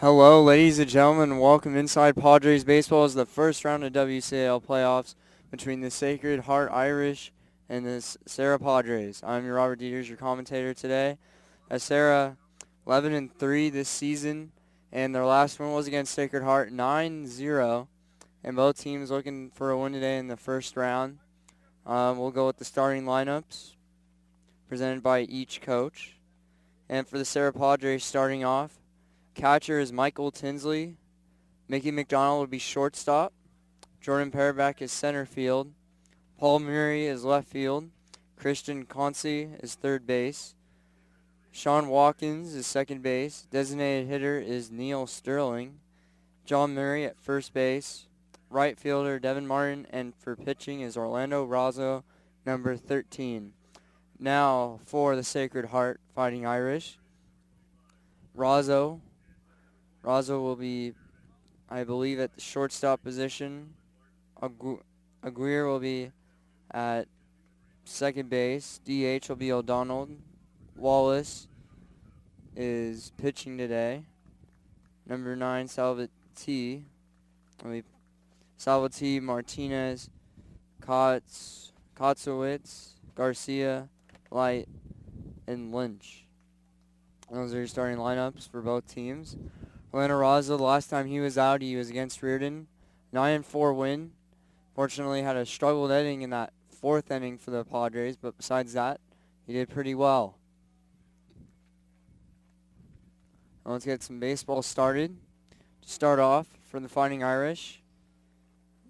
Hello, ladies and gentlemen. Welcome inside Padres baseball as the first round of WCAL playoffs between the Sacred Heart Irish and the Serra Padres. I'm your Robert Dieters, your commentator today. As Serra 11-3 this season, and their last one was against Sacred Heart 9-0, and both teams looking for a win today in the first round. We'll go with the starting lineups presented by each coach. And for the Serra Padres starting off, catcher is Michael Tinsley. Mickey McDonald will be shortstop. Jordan Paraback is center field. Paul Murray is left field. Christian Concy is third base. Sean Watkins is second base. Designated hitter is Neil Sterling. John Murray at first base. Right fielder Devin Martin, and for pitching is Orlando Razzo, number 13. Now for the Sacred Heart Fighting Irish. Razzo will be, I believe, at the shortstop position. Aguirre will be at second base. DH will be O'Donnell. Wallace is pitching today. Number 9, Salvatore, Martinez, Kotzowitz, Garcia, Light, and Lynch. Those are your starting lineups for both teams. Orlando Razzo, the last time he was out, he was against Reardon. 9-4 win. Fortunately, had a struggled inning in that fourth inning for the Padres, but besides that, he did pretty well. Now let's get some baseball started. To start off, for the Fighting Irish,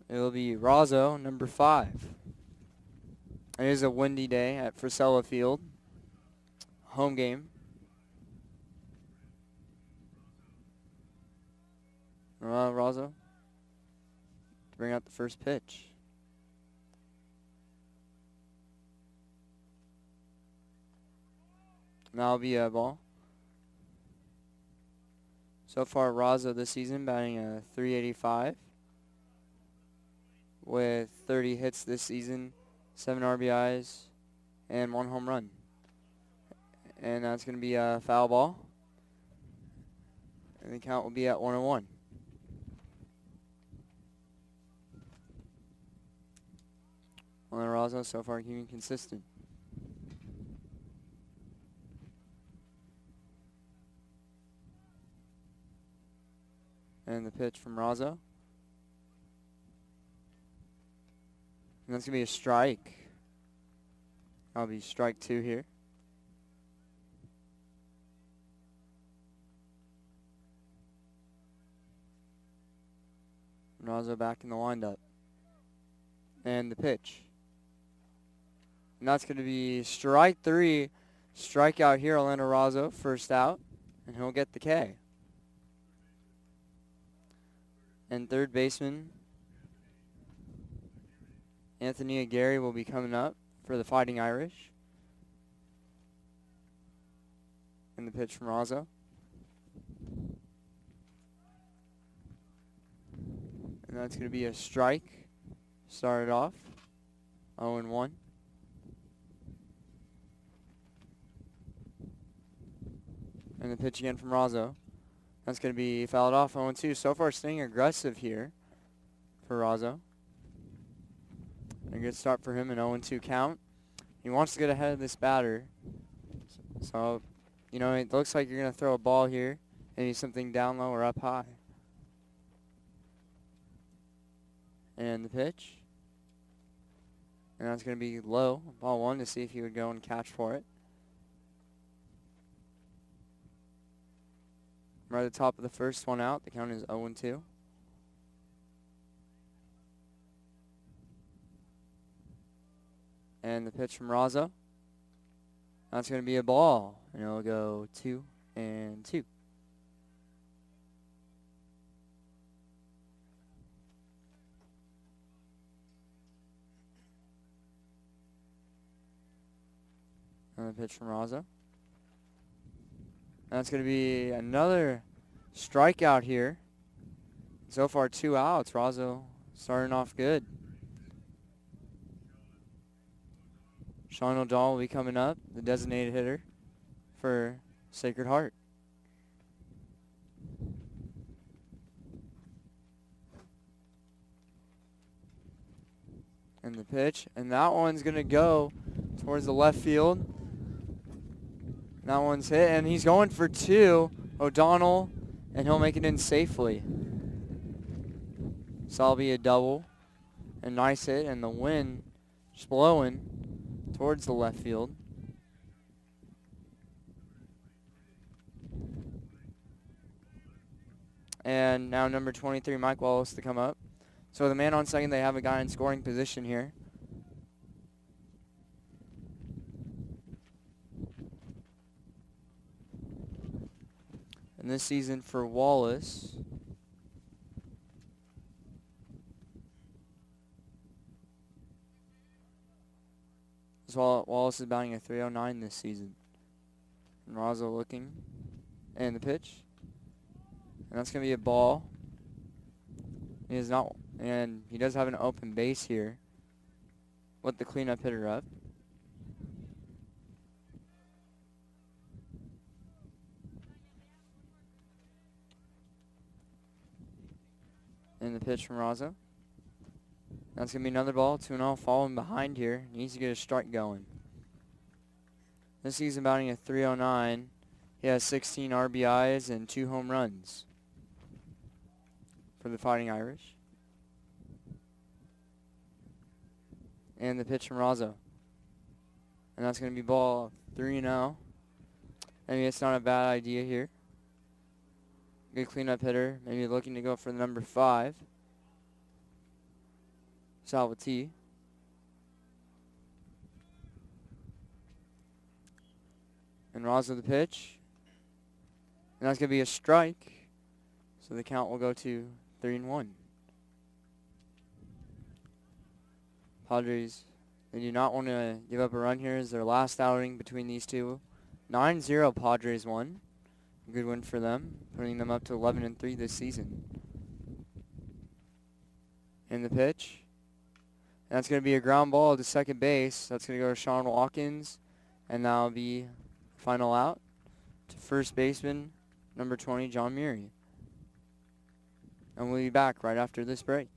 it will be Razzo, number 5. It is a windy day at Frisella Field. Home game. Razzo to bring out the first pitch. That'll be a ball. So far, Razzo this season batting a .385 with 30 hits this season, 7 RBIs, and 1 home run. And that's going to be a foul ball. And the count will be at 1-1. Razzo so far keeping consistent. And the pitch from Razzo. And that's going to be a strike. That'll be strike 2 here. Razzo back in the windup. And the pitch. And that's going to be strike 3. Strikeout here, Orlando Razzo, first out. And he'll get the K. And third baseman Anthony Aguirre will be coming up for the Fighting Irish. And the pitch from Razzo. And that's going to be a strike. Started off 0-1. And the pitch again from Razzo. That's going to be fouled off 0-2. So far staying aggressive here for Razzo. A good start for him, an 0-2 count. He wants to get ahead of this batter. So, it looks like you're going to throw a ball here. Maybe something down low or up high. And the pitch. And that's going to be low. Ball 1 to see if he would go and catch for it. Right at the top of the first one out. The count is 0-2. And the pitch from Razzo. That's going to be a ball. And it'll go 2-2. And the pitch from Razzo. That's going to be another strikeout here. So far, 2 outs. Razzo starting off good. Sean O'Donnell will be coming up, the designated hitter for Sacred Heart. And the pitch. And that one's going to go towards the left field. That one's hit, and he's going for two. O'Donnell, and he'll make it in safely. So that'll be a double. A nice hit, and the wind just blowing towards the left field. And now number 23, Mike Wallace, to come up. So the man on second, they have a guy in scoring position here. And this season for Wallace, Wallace is batting a .309 this season. And Razo looking. And the pitch. And that's going to be a ball. He is not, and he does have an open base here. Let the cleanup hitter up. And the pitch from Razo. That's going to be another ball. 2-0, falling behind here. Needs to get a strike going. This season batting a .309. He has 16 RBIs and 2 home runs for the Fighting Irish. And the pitch from Razo. And that's going to be ball 3-0. Maybe it's not a bad idea here. Good cleanup hitter. Maybe looking to go for the number 5. Salvatore. And Razo the pitch. And that's going to be a strike. So the count will go to 3-1. Padres, they do not want to give up a run here as their last outing between these two. 9-0 Padres won. A good win for them, putting them up to 11-3 this season. And the pitch. And that's going to be a ground ball to second base. That's going to go to Sean Watkins. And that'll be final out to first baseman, number 20, John Murray. And we'll be back right after this break.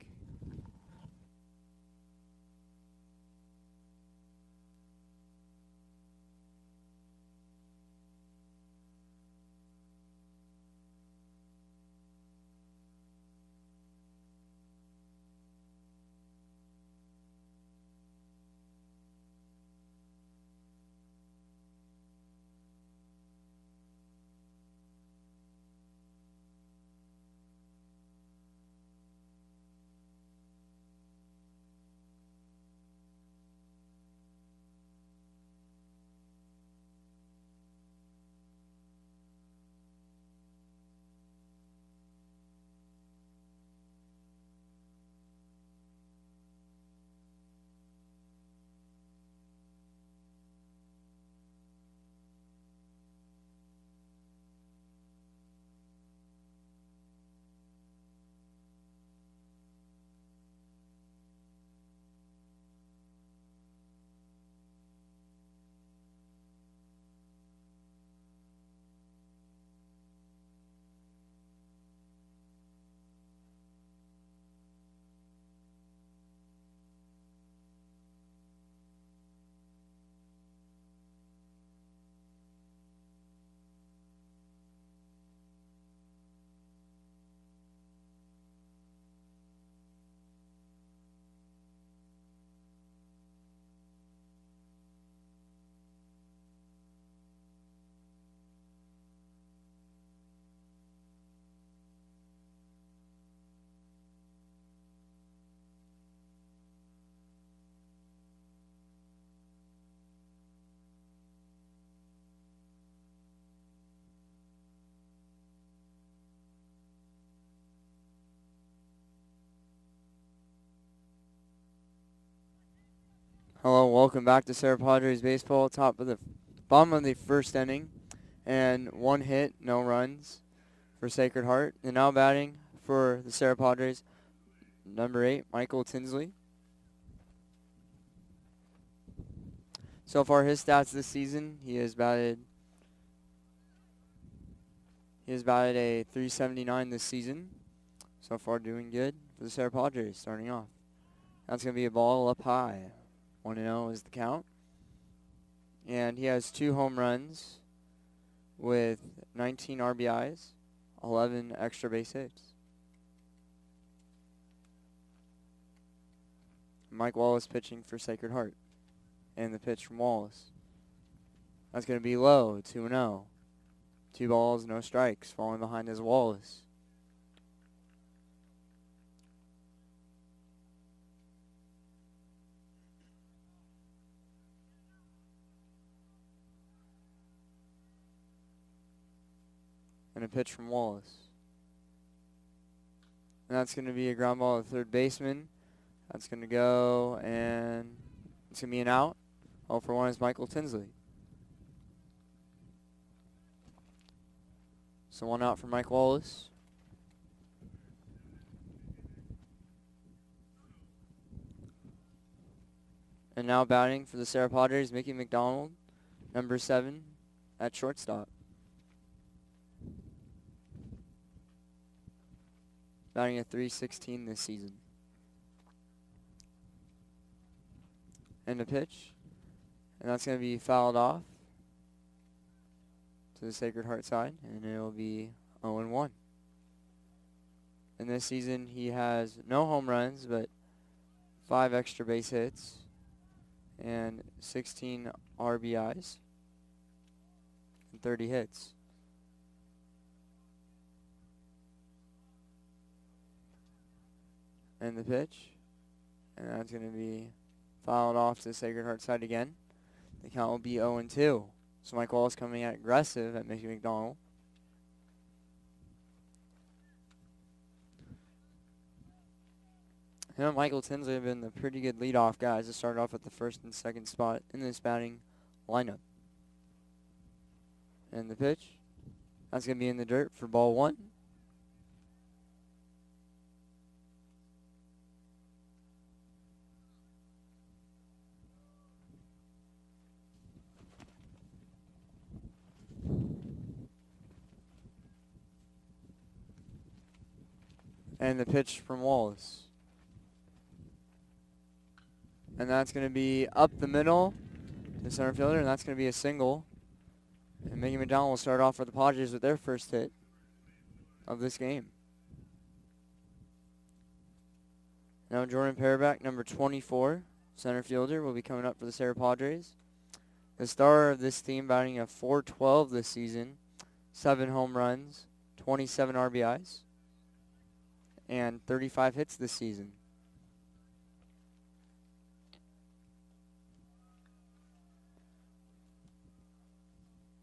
Hello, welcome back to Serra Padres Baseball. Bottom of the first inning, and 1 hit, no runs for Sacred Heart. And now batting for the Serra Padres, number 8, Michael Tinsley. So far, his stats this season, he has batted a .379 this season. So far, doing good for the Serra Padres, starting off. That's going to be a ball up high. 1-0 is the count. And he has 2 home runs with 19 RBIs, 11 extra base hits. Mike Wallace pitching for Sacred Heart. And the pitch from Wallace. That's going to be low, 2-0. 2 balls, no strikes. Falling behind is Wallace. And a pitch from Wallace. And that's going to be a ground ball to third baseman. That's going to go, and it's going to be an out. 0 for 1 is Michael Tinsley. So 1 out for Mike Wallace. And now batting for the Serra Padres, Mickey McDonald, number 7 at shortstop. Batting at .316 this season. And a pitch. And that's going to be fouled off to the Sacred Heart side. And it will be 0-1. And this season he has no home runs, but 5 extra base hits and 16 RBIs and 30 hits. And the pitch. And that's going to be fouled off to the Sacred Heart side again. The count will be 0-2. So Mike Wallace coming out aggressive at Mickey McDonald. Him and Michael Tinsley have been the pretty good leadoff guys to start off at the first and second spot in this batting lineup. And the pitch. That's going to be in the dirt for ball 1. And the pitch from Wallace. And that's going to be up the middle to the center fielder, and that's going to be a single. And Mickey McDonald will start off for the Padres with their first hit of this game. Now Jordan Paraback, number 24, center fielder, will be coming up for the Serra Padres. The star of this team batting a .412 this season, 7 home runs, 27 RBIs. And 35 hits this season.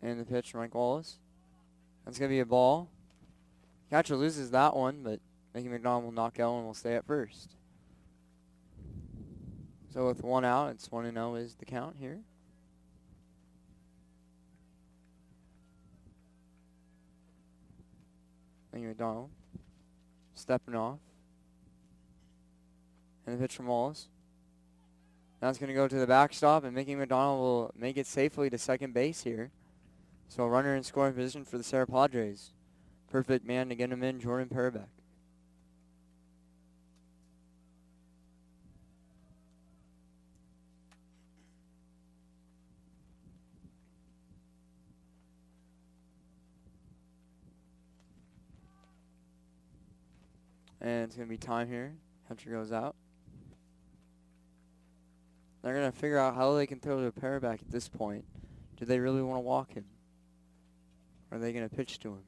And the pitch from Mike Wallace. That's going to be a ball. Catcher loses that one, but Mickey McDonald will knock out and will stay at first. So with 1 out, it's 1-0 is the count here. Mickey McDonald stepping off. And the pitch from Wallace. That's going to go to the backstop, and Mickey McDonald will make it safely to second base here. So a runner in scoring position for the Serra Padres. Perfect man to get him in, Jordan Paraback. And it's going to be time here. Catcher goes out. They're going to figure out how they can throw to Paraback at this point. Do they really want to walk him? Or are they going to pitch to him?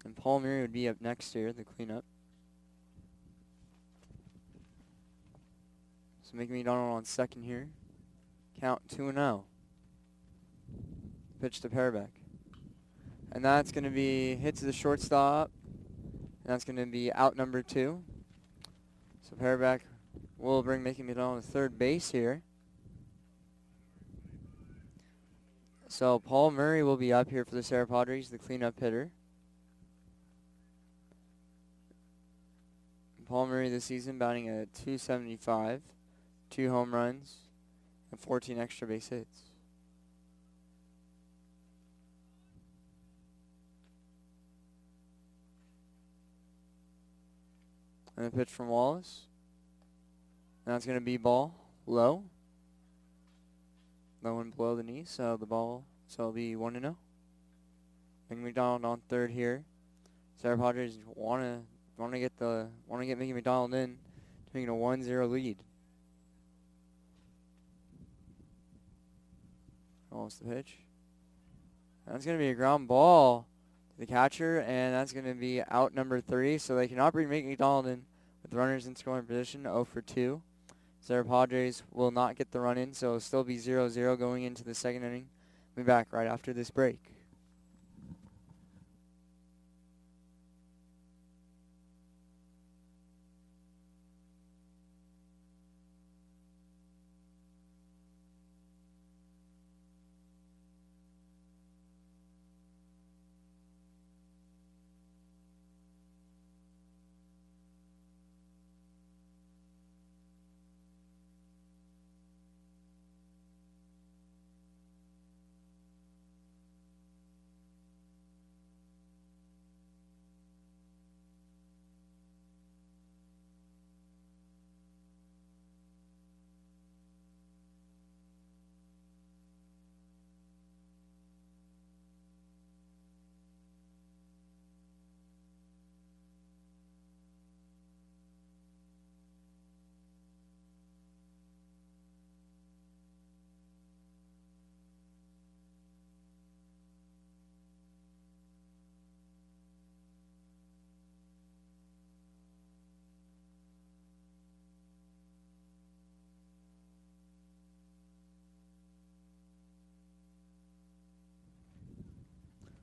And Paul Murray would be up next here, the cleanup. So Mickey McDonald on second here. Count 2-0. Pitch to Paraback. And that's going to be hit to the shortstop. And that's going to be out number 2. So Paraback will bring Mickey McDonald to third base here. So Paul Murray will be up here for the Serra Padres, the cleanup hitter. Paul Murray this season batting at .275, 2 home runs, and 14 extra base hits. And a pitch from Wallace. That's going to be ball low. Low and below the knee, so it'll be 1-0. Mickey McDonald on third here. Serra Padres want to get Mickey McDonald in to make it a 1-0 lead. Almost the pitch. That's going to be a ground ball to the catcher, and that's going to be out number 3. So they cannot bring Mickey McDonald in with runners in scoring position, 0 for 2. Serra Padres will not get the run in, so it'll still be 0-0 going into the second inning. We'll be back right after this break.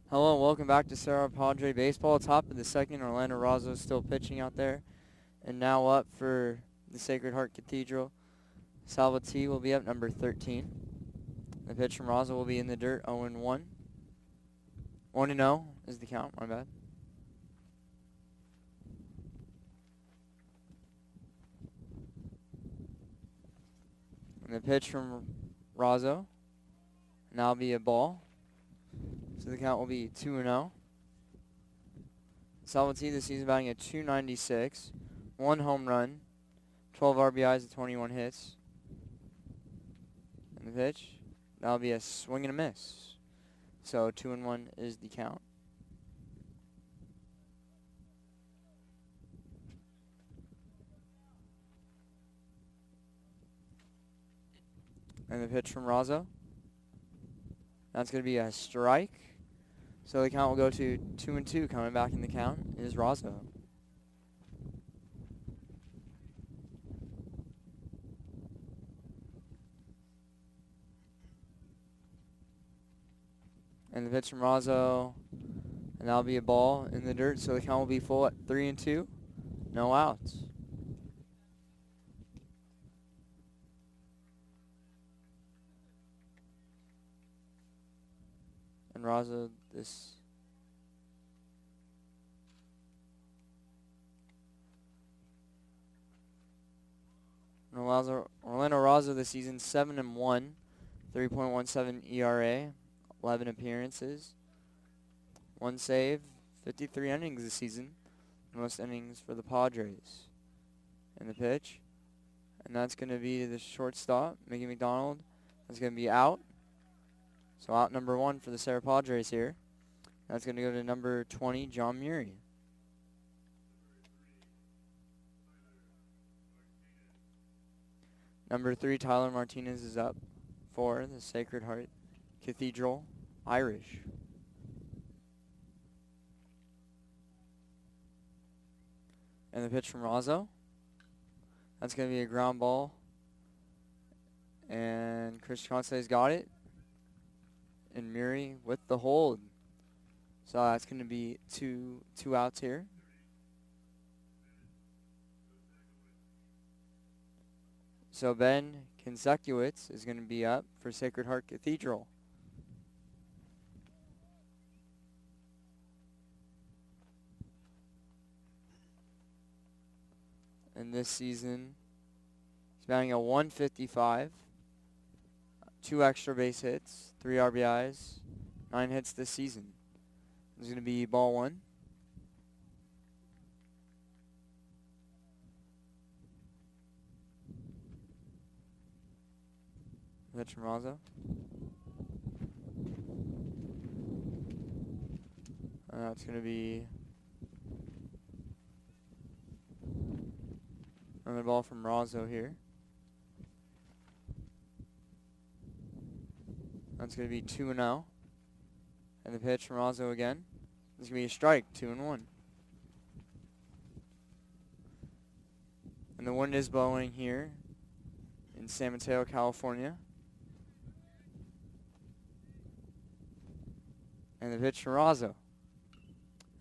Hello and welcome back to Serra Padre Baseball. Top of the second, Orlando Razzo is still pitching out there. And now up for the Sacred Heart Cathedral, Salvatore will be up, number 13. The pitch from Razzo will be in the dirt, 0-1. 1-0 is the count, my bad. And the pitch from Razzo, and that'll be a ball. So the count will be 2-0. Salvatore this season batting at .296, 1 home run, 12 RBIs and 21 hits. And the pitch, that'll be a swing and a miss. So 2-1 is the count. And the pitch from Razzo, that's going to be a strike. So the count will go to 2-2. Coming back in the count is Razzo. And the pitch from Razzo, and that'll be a ball in the dirt. So the count will be full at 3-2. No outs. And Razzo, Orlando Razzo this season, 7-1, 3.17 ERA, 11 appearances, 1 save, 53 innings this season, most innings for the Padres. And the pitch, and that's going to be the shortstop, Mickey McDonald. That's going to be out. So out number 1 for the Serra Padres here. That's going to go to number 20, John Murray. Number 3, Tyler Martinez is up for the Sacred Heart Cathedral Irish. And the pitch from Razzo, that's going to be a ground ball. And Chris Conce's got it. And Murray with the hold. So that's going to be two outs here. So Ben Kinsekiewicz is going to be up for Sacred Heart Cathedral. And this season, he's batting a .155, 2 extra base hits, 3 RBIs, 9 hits this season. It's going to be ball 1. Pitch from Razo. It's going to be another ball from Razo here. That's going to be 2-0. And the pitch from Razo again. It's going to be a strike, 2-1. And the wind is blowing here in San Mateo, California. And the pitch from Razo.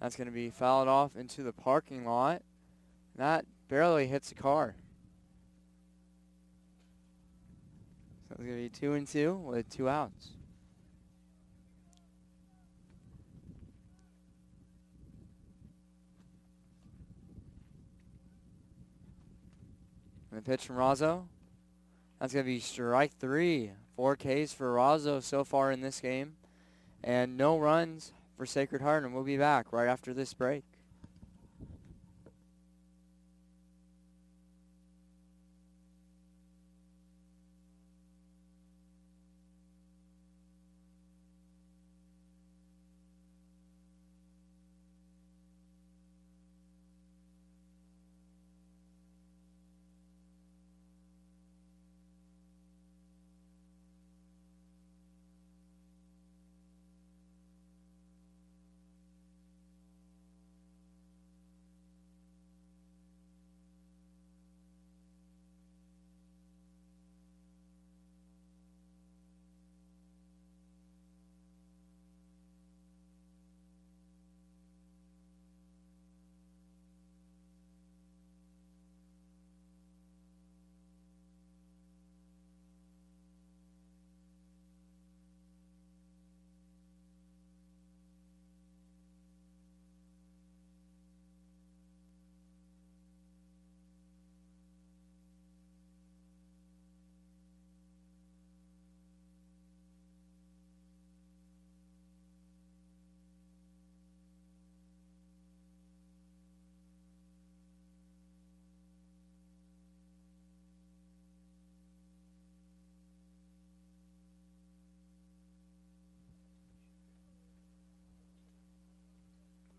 That's going to be fouled off into the parking lot. That barely hits the car. So it's going to be 2-2 with 2 outs. And the pitch from Razo. That's going to be strike 3. 4 Ks for Razo so far in this game. And no runs for Sacred Heart, and we'll be back right after this break.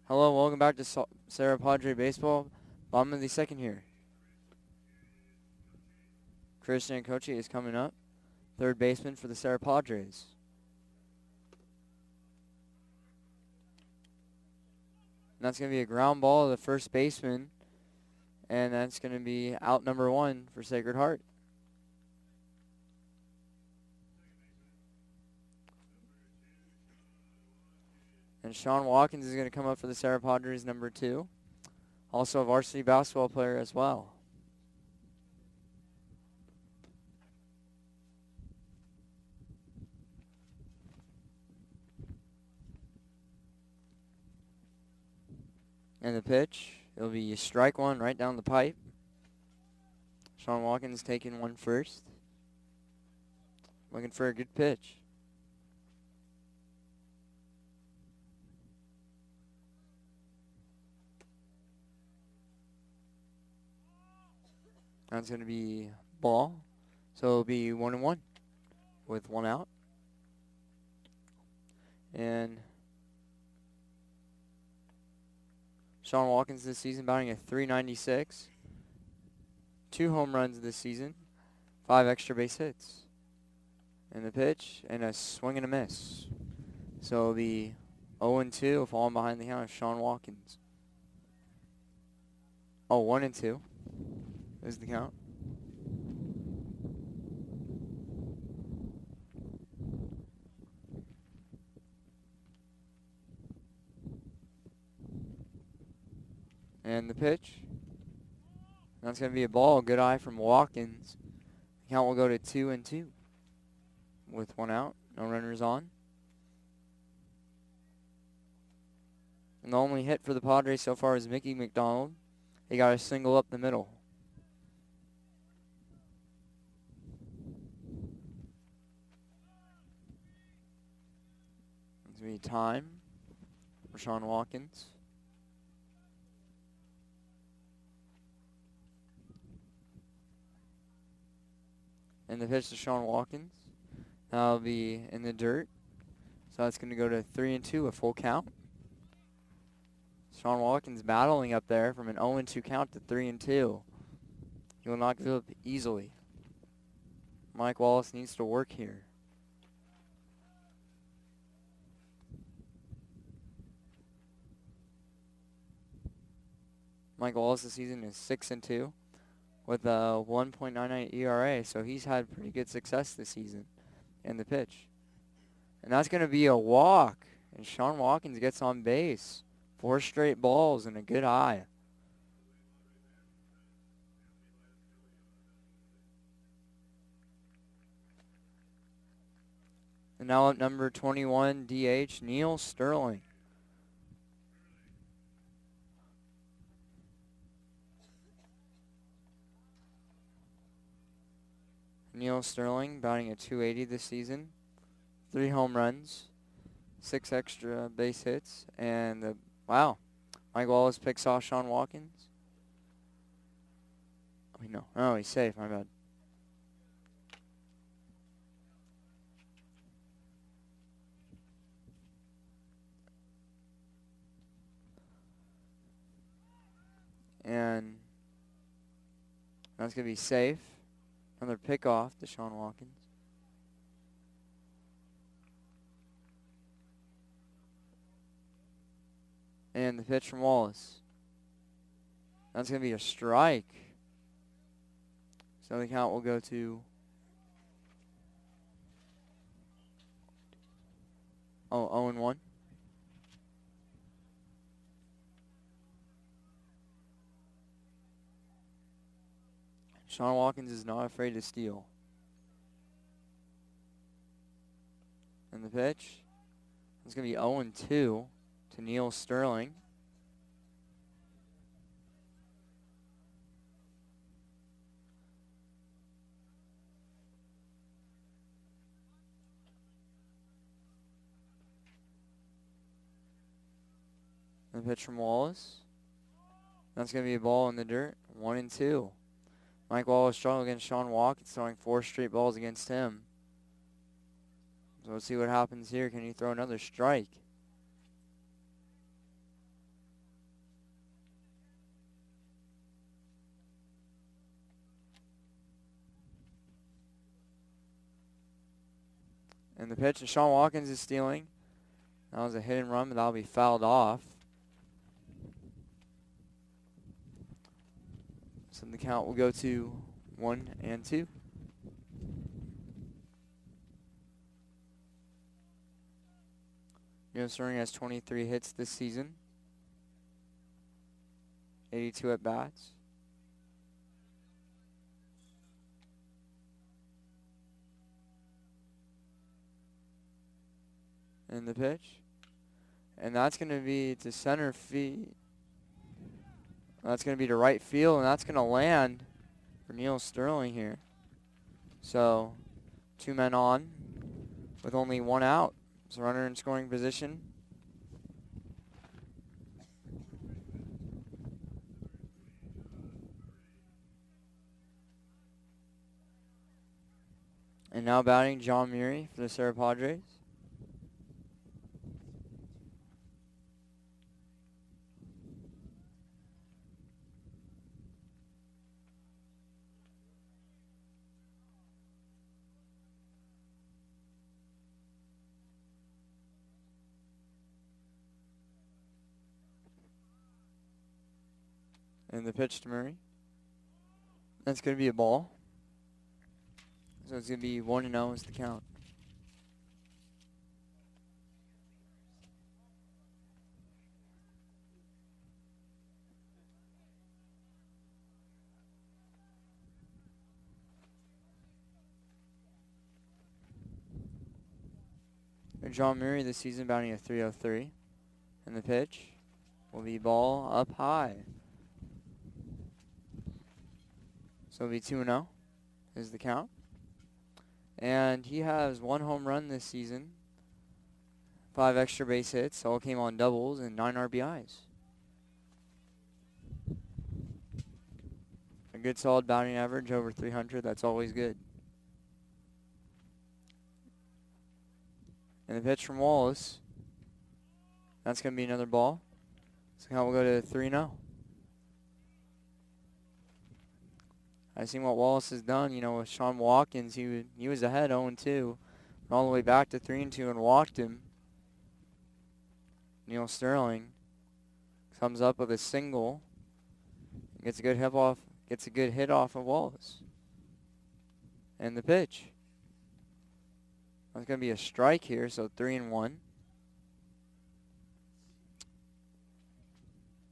Hello, welcome back to Serra Padre Baseball. Bottom of the second here. Christian Kochi is coming up. Third baseman for the Serra Padres. And that's going to be a ground ball to the first baseman. And that's going to be out number 1 for Sacred Heart. And Sean Watkins is going to come up for the Serra Padres, number 2. Also a varsity basketball player as well. And the pitch, it'll be strike 1 right down the pipe. Sean Watkins taking one first. Looking for a good pitch. That's going to be ball. So it'll be 1-1 with 1 out. And Sean Watkins this season batting a .396. 2 home runs this season. 5 extra base hits. And the pitch, and a swing and a miss. So it'll be 0-2 falling behind the count of Sean Watkins. Oh, 1-2 is the count. And the pitch. That's going to be a ball. Good eye from Watkins. The count will go to 2-2 with 1 out. No runners on. And the only hit for the Padres so far is Mickey McDonald. He got a single up the middle. It's going to be time for Sean Watkins. And the pitch to Sean Watkins. That'll be in the dirt. So that's going to go to 3-2, a full count. Sean Watkins battling up there from an 0-2 count to 3-2. He will not give up easily. Mike Wallace needs to work here. Mike Wallace this season is 6-2 with a 1.99 ERA, so he's had pretty good success this season in the pitch. And that's going to be a walk, and Sean Watkins gets on base. 4 straight balls and a good eye. And now at number 21, DH, Neil Sterling. Neil Sterling batting at .280 this season. 3 home runs, 6 extra base hits, and wow, Mike Wallace picks off Sean Watkins. Oh, he's safe, my bad. And that's going to be safe. Another pickoff to Sean Watkins. And the pitch from Wallace. That's going to be a strike. So the count will go to 0-1. Sean Watkins is not afraid to steal. And the pitch. It's going to be 0-2 to Neil Sterling. And the pitch from Wallace. That's going to be a ball in the dirt. 1-2. Mike Wallace struggled against Sean Watkins, throwing 4 straight balls against him. So let's see what happens here. Can he throw another strike? And the pitch, and Sean Watkins is stealing. That was a hit and run, but that'll be fouled off. So the count will go to 1-2. Neil Sterling has 23 hits this season. 82 at bats. And the pitch. And that's going to be to center field. That's going to be to right field, and that's going to land for Neil Sterling here. So 2 men on with only 1 out. So runner in scoring position. And now batting John Murray for the Serra Padres. And the pitch to Murray. That's going to be a ball. So it's going to be 1-0 is the count. And John Murray this season batting at .303. And the pitch will be ball up high. So it'll be 2-0 is the count. And he has 1 home run this season, 5 extra base hits, all came on doubles, and 9 RBIs. A good solid batting average over 300, that's always good. And the pitch from Wallace. That's going to be another ball. So now we'll go to 3-0. I've seen what Wallace has done, with Sean Watkins. He was ahead 0-2. All the way back to 3-2 and walked him. Neil Sterling comes up with a single. Gets a good hit off of Wallace. And the pitch. That's going to be a strike here, so 3-1.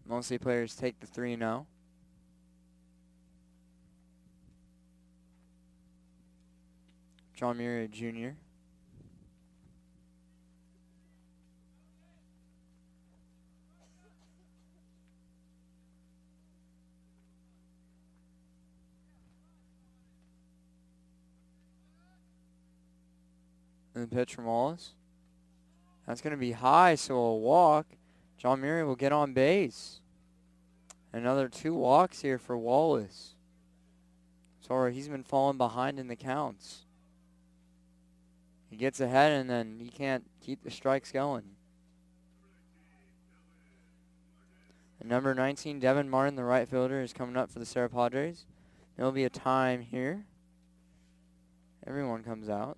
Mostly players take the 3-0. John Murray Jr. And the pitch from Wallace. That's going to be high, so a walk. John Murray will get on base. Another 2 walks here for Wallace. So he's been falling behind in the counts. He gets ahead, and then he can't keep the strikes going. And number 19, Devin Martin, the right fielder, is coming up for the Serra Padres. There'll be a time here. Everyone comes out.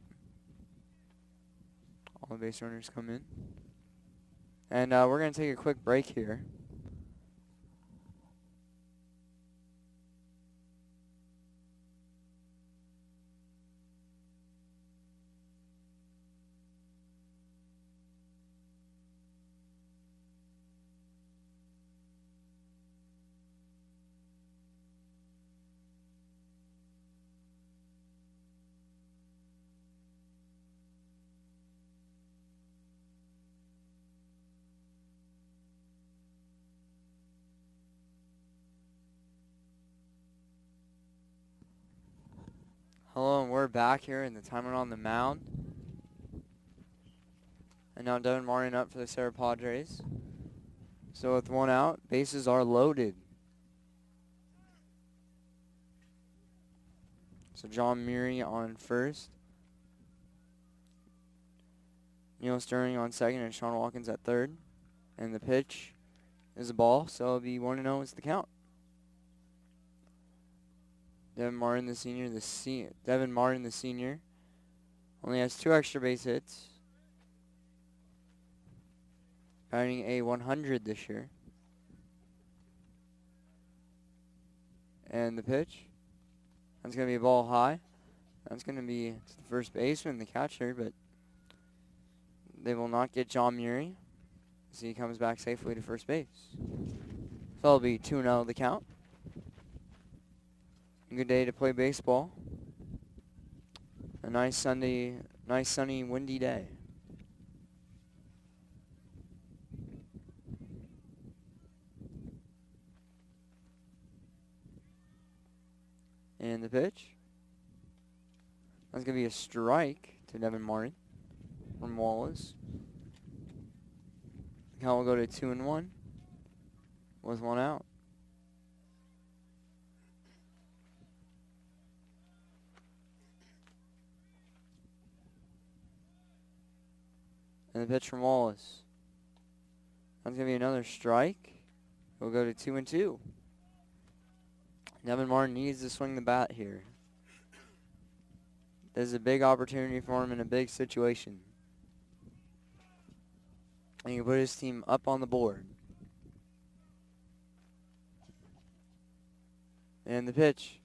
All the base runners come in. And we're going to take a quick break here. Hello, and we're back here in the timer on the mound. And now Devin Martin up for the Serra Padres. So with 1 out, bases are loaded. So John Murray on first. Neil Sterling on second, and Sean Watkins at third. And the pitch is a ball, so it'll be 1-0 is the count. Devin Martin, the senior, only has 2 extra base hits. Batting a 100 this year. And the pitch. That's going to be a ball high. That's going to be the first baseman, the catcher, but they will not get John Murray as he comes back safely to first base. So it'll be 2-0 the count. Good day to play baseball. A nice sunny, windy day. And the pitch. That's going to be a strike to Devin Martin from Wallace. The count will go to 2-1 with 1 out. And the pitch from Wallace. That's going to be another strike. We'll go to 2-2. Devin Martin needs to swing the bat here. This is a big opportunity for him in a big situation. And he can put his team up on the board. And the pitch.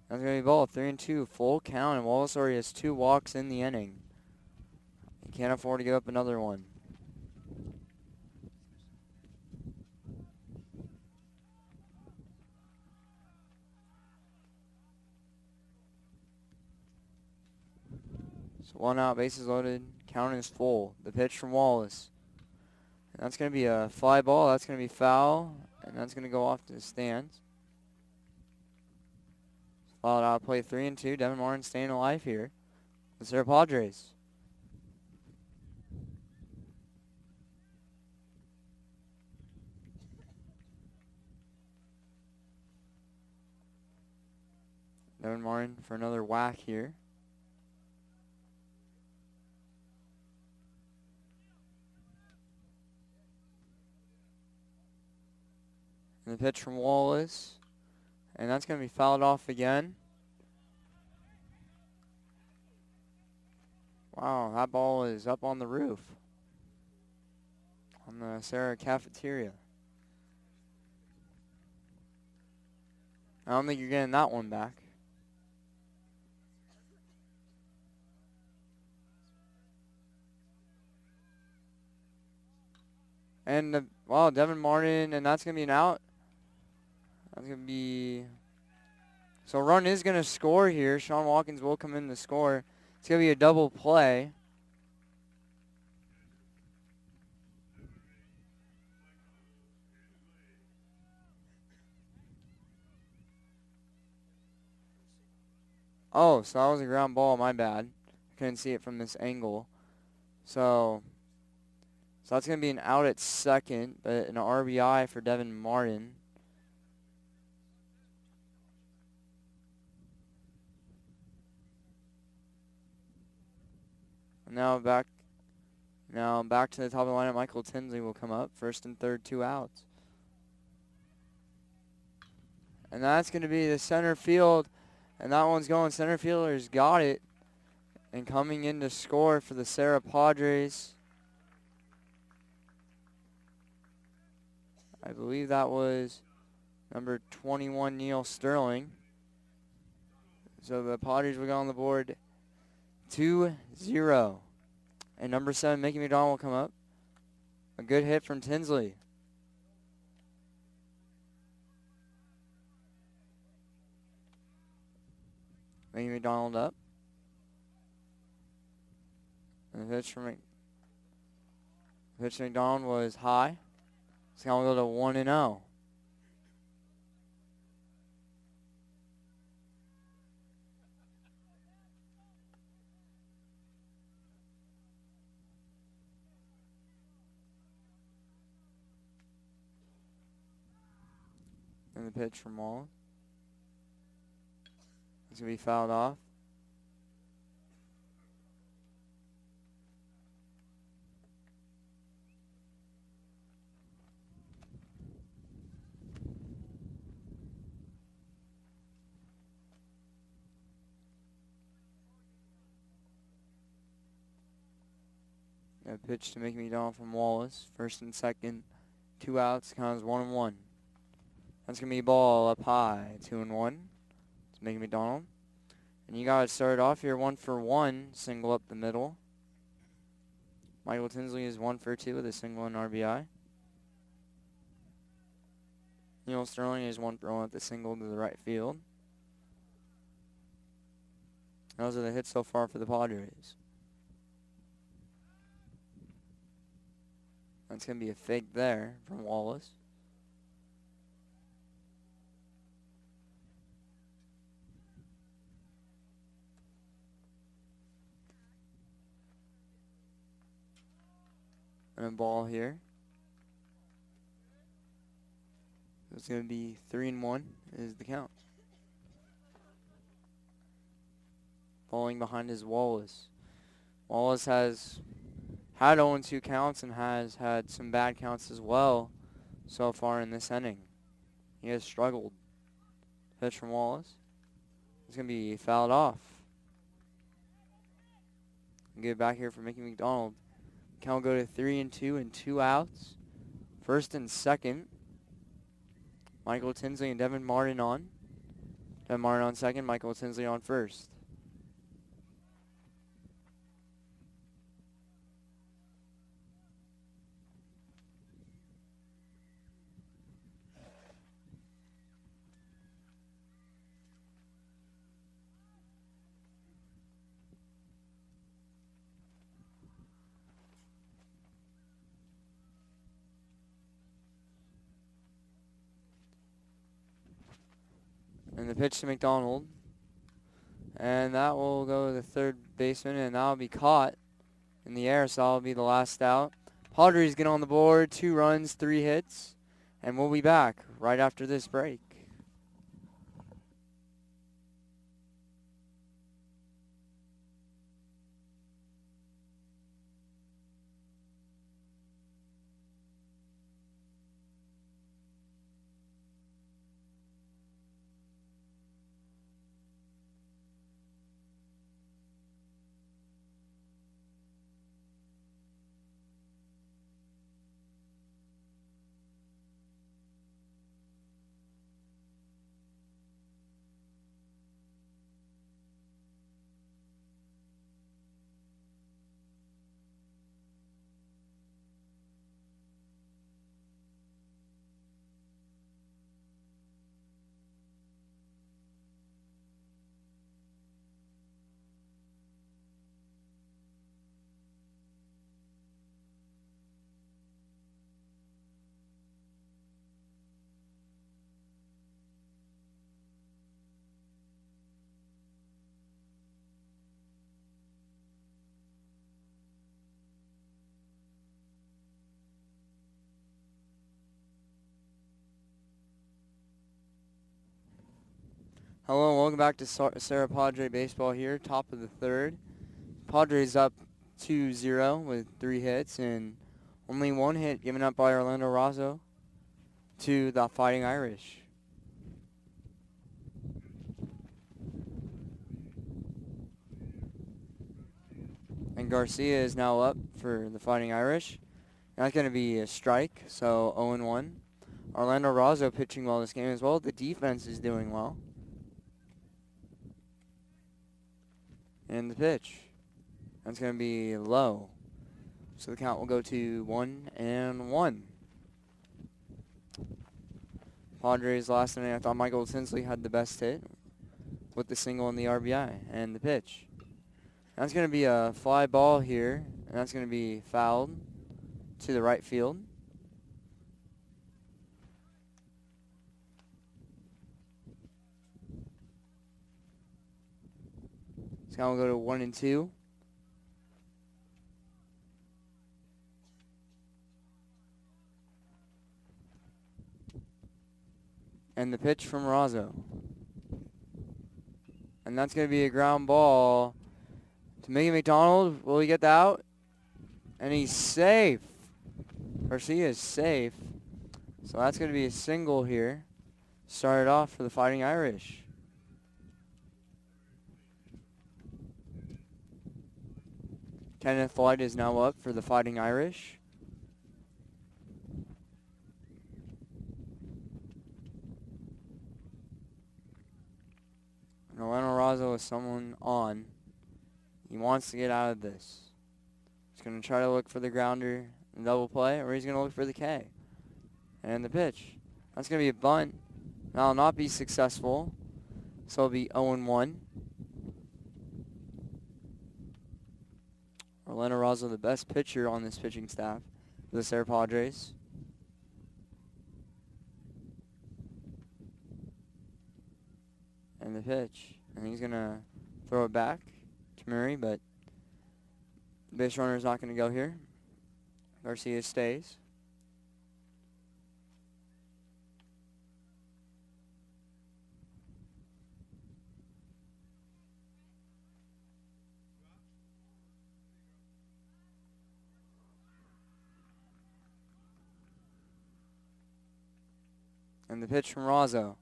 That's going to be ball. 3-2. Full count. And Wallace already has 2 walks in the inning. He can't afford to give up another one. So 1 out, bases loaded. Count is full. The pitch from Wallace. And that's going to be a fly ball. That's going to be foul. And that's going to go off to the stands. Followed out play 3-2. Devin Martin staying alive here. The Serra Padres. Devin Martin for another whack here. And the pitch from Wallace. And that's going to be fouled off again. Wow, that ball is up on the roof on the Serra cafeteria. I don't think you're getting that one back. And, wow, Devin Martin, and that's going to be an out. That's going to be... So a run is going to score here. Sean Watkins will come in to score. It's going to be a double play. Oh, so that was a ground ball. My bad. Couldn't see it from this angle. So that's going to be an out at second, but an RBI for Devin Martin. Now back to the top of the lineup. Michael Tinsley will come up. First and third, 2 outs. And that's going to be the center field. And that one's going. Center fielder's got it. And coming in to score for the Serra Padres, I believe that was number 21, Neil Sterling. So the Padres will go on the board 2-0. And number 7, Mickey McDonald will come up. A good hit from Tinsley. Mickey McDonald up. And the pitch from McDonald was high. It's going to go to 1-0. And the pitch from Wallace. It's going to be fouled off. A pitch to Mickey McDonald from Wallace. First and second, 2 outs. Counts 1-1. That's going to be a ball up high. 2-1. It's Mickey McDonald. And you got to start off here 1 for 1. Single up the middle. Michael Tinsley is 1 for 2 with a single and RBI. Neil Sterling is 1 for 1 with a single to the right field. Those are the hits so far for the Padres. That's going to be a fake there from Wallace. And a ball here. It's going to be 3-1 is the count. Falling behind is Wallace. Wallace has had 0-2 counts and has had some bad counts as well so far in this inning. He has struggled. Pitch from Wallace. It's going to be fouled off. Get back here for Mickey McDonald. Count will go to 3-2 and 2 outs. First and second. Michael Tinsley and Devin Martin on. Devin Martin on second. Michael Tinsley on first. And the pitch to McDonald. And that will go to the third baseman, and that will be caught in the air, so that will be the last out. Padres get on the board, 2 runs, 3 hits, and we'll be back right after this break. Hello and welcome back to Serra Padre Baseball here, top of the third. Padres up 2-0 with 3 hits and only 1 hit given up by Orlando Razzo to the Fighting Irish. And Garcia is now up for the Fighting Irish. That's going to be a strike, so 0-1. Orlando Razzo pitching well this game as well. The defense is doing well. And the pitch. That's going to be low. So the count will go to 1-1. Padres last night, I thought Michael Tinsley had the best hit with the single and the RBI. And the pitch. That's going to be a fly ball here. And that's going to be fouled to the right field. So now we'll go to 1-2. And the pitch from Razzo. And that's going to be a ground ball to Mickey McDonald. Will he get the out? And he's safe. Garcia is safe. So that's going to be a single here. Started off for the Fighting Irish. Kenneth Light is now up for the Fighting Irish. And Orlando Razzo is someone on. He wants to get out of this. He's going to try to look for the grounder and double play, or he's going to look for the K. And the pitch. That's going to be a bunt. That'll not be successful. So it'll be 0-1. Orlando Razzo, the best pitcher on this pitching staff for the Serra Padres. And the pitch. And he's going to throw it back to Murray, but the base runner is not going to go here. Garcia stays. And the pitch from Razzo.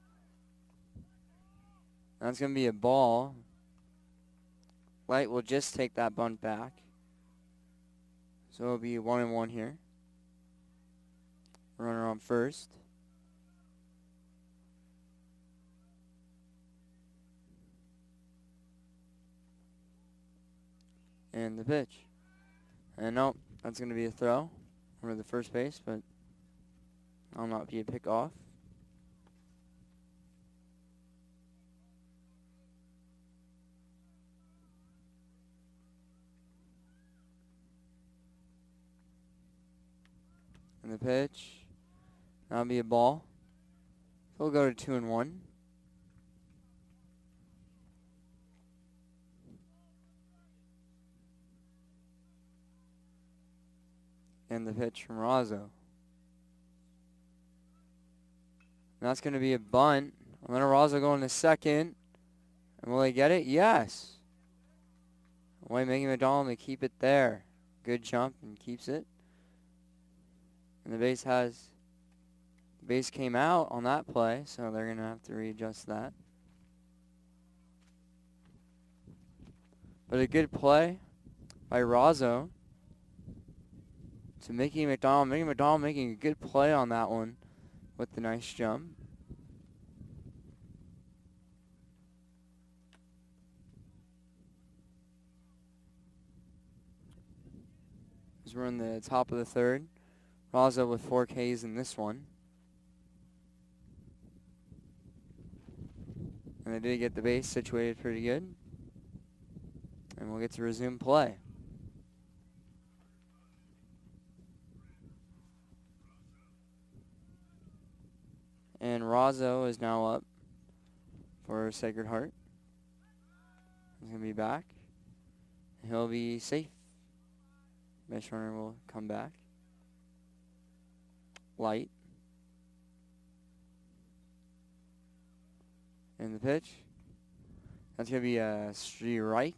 That's going to be a ball. Light will just take that bunt back. So it'll be 1-1 here. Runner on first. And the pitch. And nope, that's going to be a throw over the first base, but I'll not be a pick off. And the pitch. That'll be a ball. So we'll go to 2-1. And the pitch from Razzo. And that's going to be a bunt. Orlando Razzo going to second. And will they get it? Yes. Way making McDonald to keep it there. Good jump and keeps it. And the base came out on that play, so they're going to have to readjust that. But a good play by Razzo to Mickey McDonald. Mickey McDonald making a good play on that one with the nice jump. As we're in the top of the third. Razzo with 4 Ks in this one. And they did get the base situated pretty good. And we'll get to resume play. And Razzo is now up for Sacred Heart. He's going to be back. He'll be safe. Base runner will come back. Light. And the pitch. That's going to be a strike.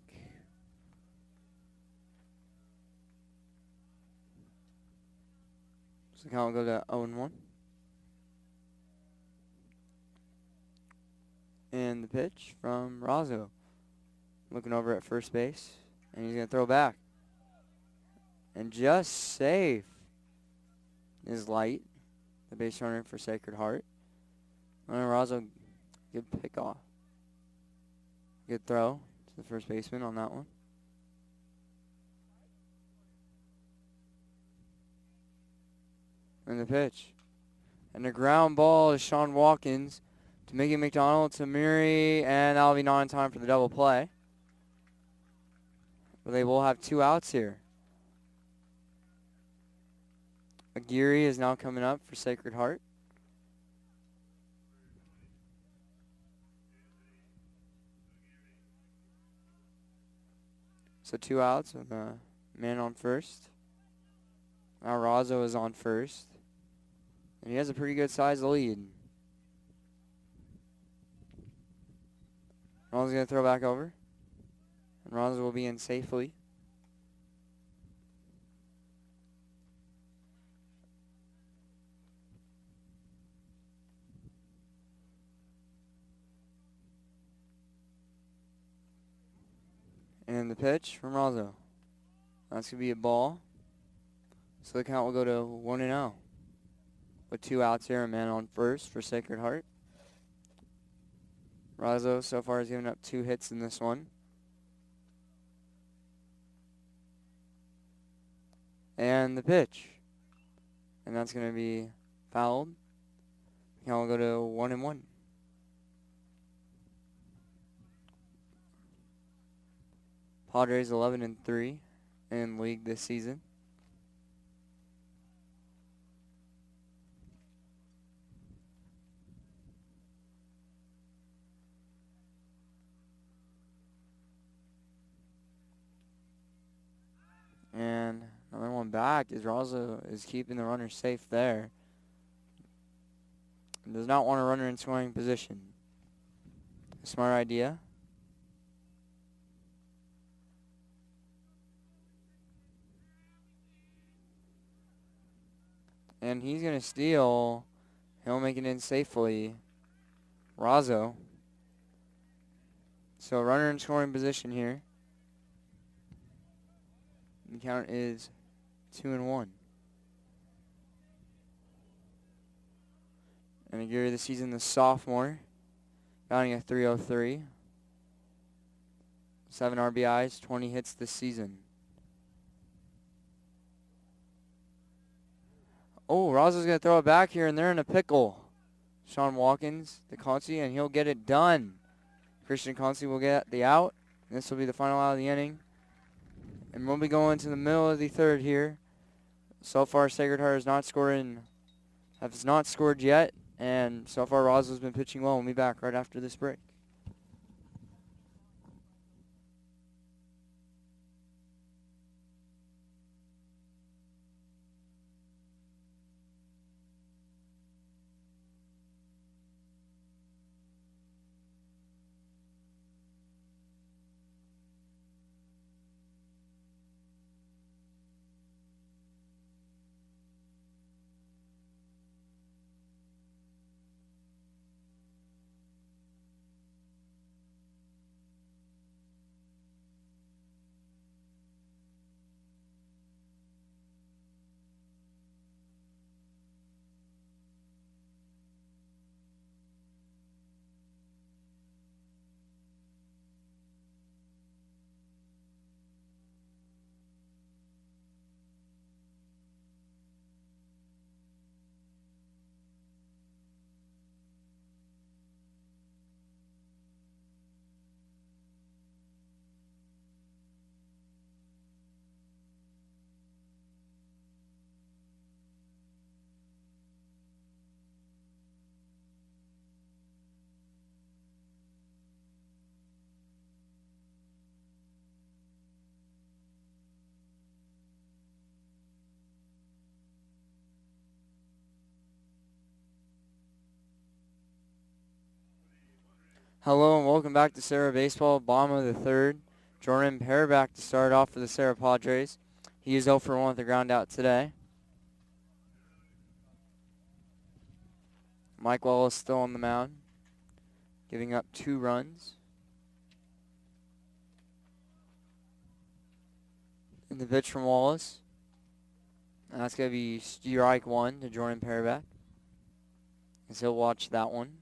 So the count will go to 0-1. And the pitch from Razzo. Looking over at first base. And he's going to throw back. And just safe is Light, the base runner for Sacred Heart. And Razzo, good pick off. Good throw to the first baseman on that one. And the pitch. And the ground ball is Sean Watkins to Mickey McDonald to Murray, and that'll be not in time for the double play. But they will have 2 outs here. Aguirre is now coming up for Sacred Heart. So 2 outs with a man on first. Now Razzo is on first. And he has a pretty good size lead. Razzo's going to throw back over. And Razzo will be in safely. And the pitch from Razzo. That's going to be a ball. So the count will go to 1-0. With 2 outs here, a man on first for Sacred Heart. Razzo so far has given up 2 hits in this one. And the pitch. And that's going to be fouled. The count will go to 1-1. Padres 11-3 in league this season. And another one back is Razzo is keeping the runner safe there. And does not want a runner in scoring position. A smart idea. And he's going to steal. He'll make it in safely. Razzo. So runner in scoring position here. The count is 2-1. And Aguirre this season, the sophomore, batting at .303. 7 RBIs, 20 hits this season. Oh, Razzo's going to throw it back here, and they're in a pickle. Sean Watkins, the Consi, and he'll get it done. Christian Consi will get the out. And this will be the final out of the inning. And we'll be going to the middle of the third here. So far, Sacred Heart has not scored yet. And so far, Razzo's been pitching well. We'll be back right after this break. Hello and welcome back to Serra Baseball. Bottom of the third. Junipero back to start off for the Serra Padres. He is 0 for 1 with the ground out today. Mike Wallace still on the mound, giving up 2 runs. And the pitch from Wallace. And that's going to be strike 1 to Junipero back. So he'll watch that one.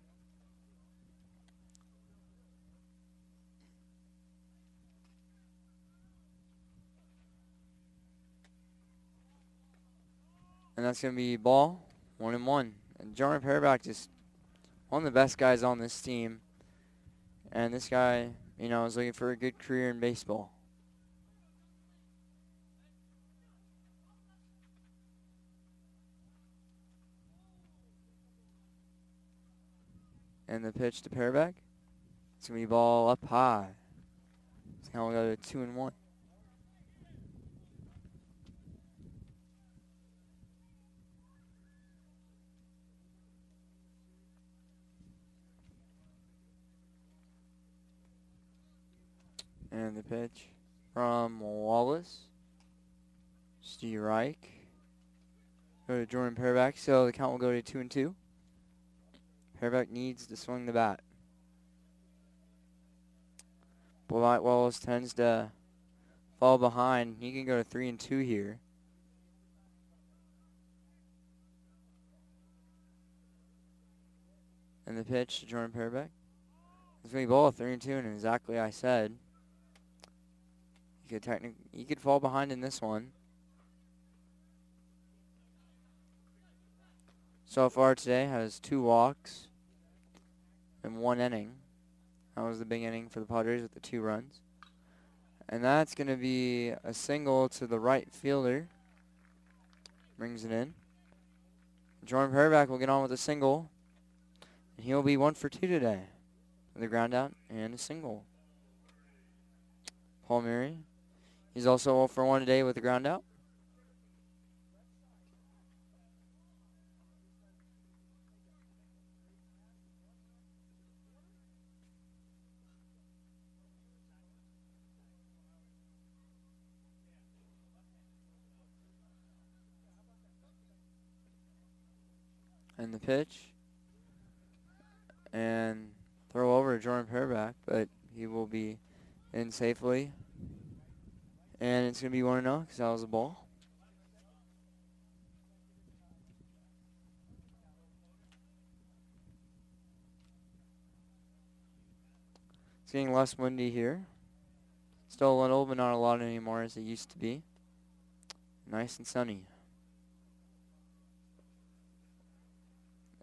And that's going to be ball, 1-1. And Junipero back is one of the best guys on this team. And this guy, is looking for a good career in baseball. And the pitch to Paraback. It's going to be ball up high. It's going to go to 2-1. And the pitch from Wallace. Strike. Go to Jordan Paraback, so the count will go to 2-2. Paraback needs to swing the bat. But Wallace tends to fall behind. He can go to 3-2 here. And the pitch to Jordan Paraback. It's going to be ball 3-2, and exactly I said. He could fall behind in this one. So far today has 2 walks in 1 inning. That was the big inning for the Padres with the 2 runs. And that's going to be a single to the right fielder. Brings it in. Jordan Paraback will get on with a single. And he'll be 1 for 2 today. With a ground out and a single. Paul Murray. He's also 0 for 1 today with a ground out. And the pitch. And throw over to Jordan Paraback, but he will be in safely. And it's going to be 1-0 because that was a ball. It's getting less windy here. Still a little, but not a lot anymore as it used to be. Nice and sunny.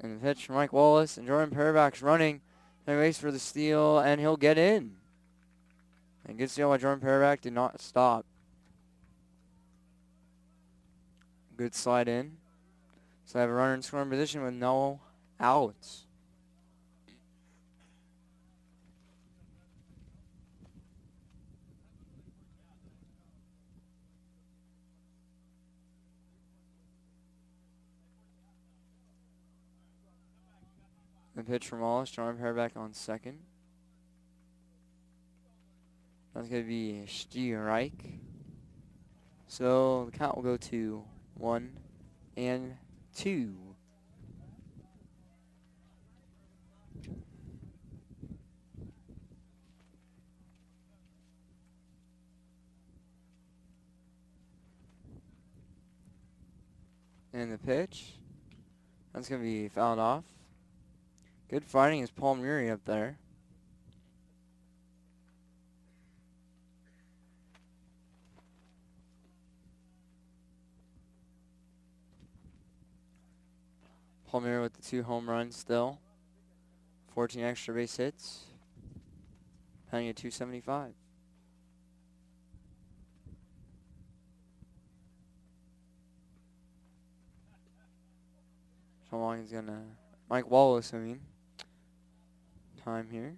And the pitch from Mike Wallace, and Jordan Paraback's running. And waits for the steal, and he'll get in. And good steal by Jordan Paraback, did not stop. Good slide in. So I have a runner in scoring position with no outs. The pitch from Wallace, Jordan Paraback on second. That's going to be a strike. So the count will go to 1-2. And the pitch, that's going to be fouled off. Good fighting is Paul Murray up there. Paul Murray with the 2 home runs still. 14 extra base hits. Penning at 275. How long is going to... Mike Wallace, time here.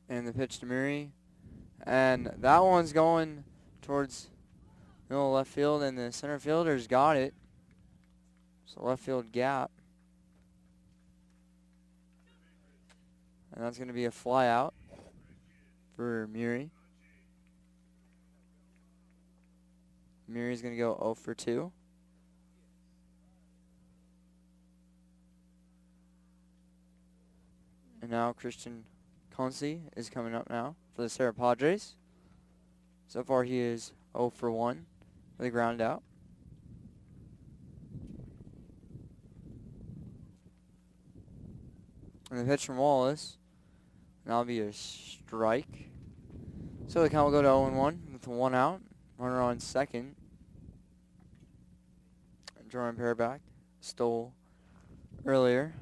And the pitch to Murray. And that one's going towards middle left field, and the center fielder's got it. So left field gap. And that's going to be a fly out for Muri. Muri's going to go 0 for 2. And now Christian Conci is coming up now for the Serra Padres. So far he is 0 for 1 with a ground out. And the pitch from Wallace. And that'll be a strike. So the count will go to 0-1 with 1 out. Runner on second. Jordan Pearback stole earlier.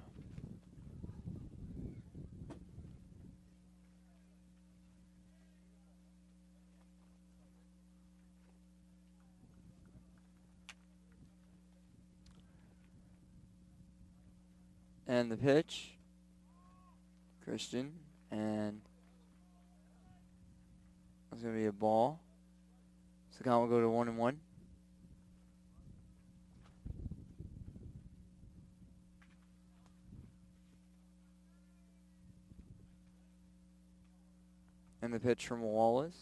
And the pitch, Christian, and that's going to be a ball. So the count will go to 1-1. And the pitch from Wallace.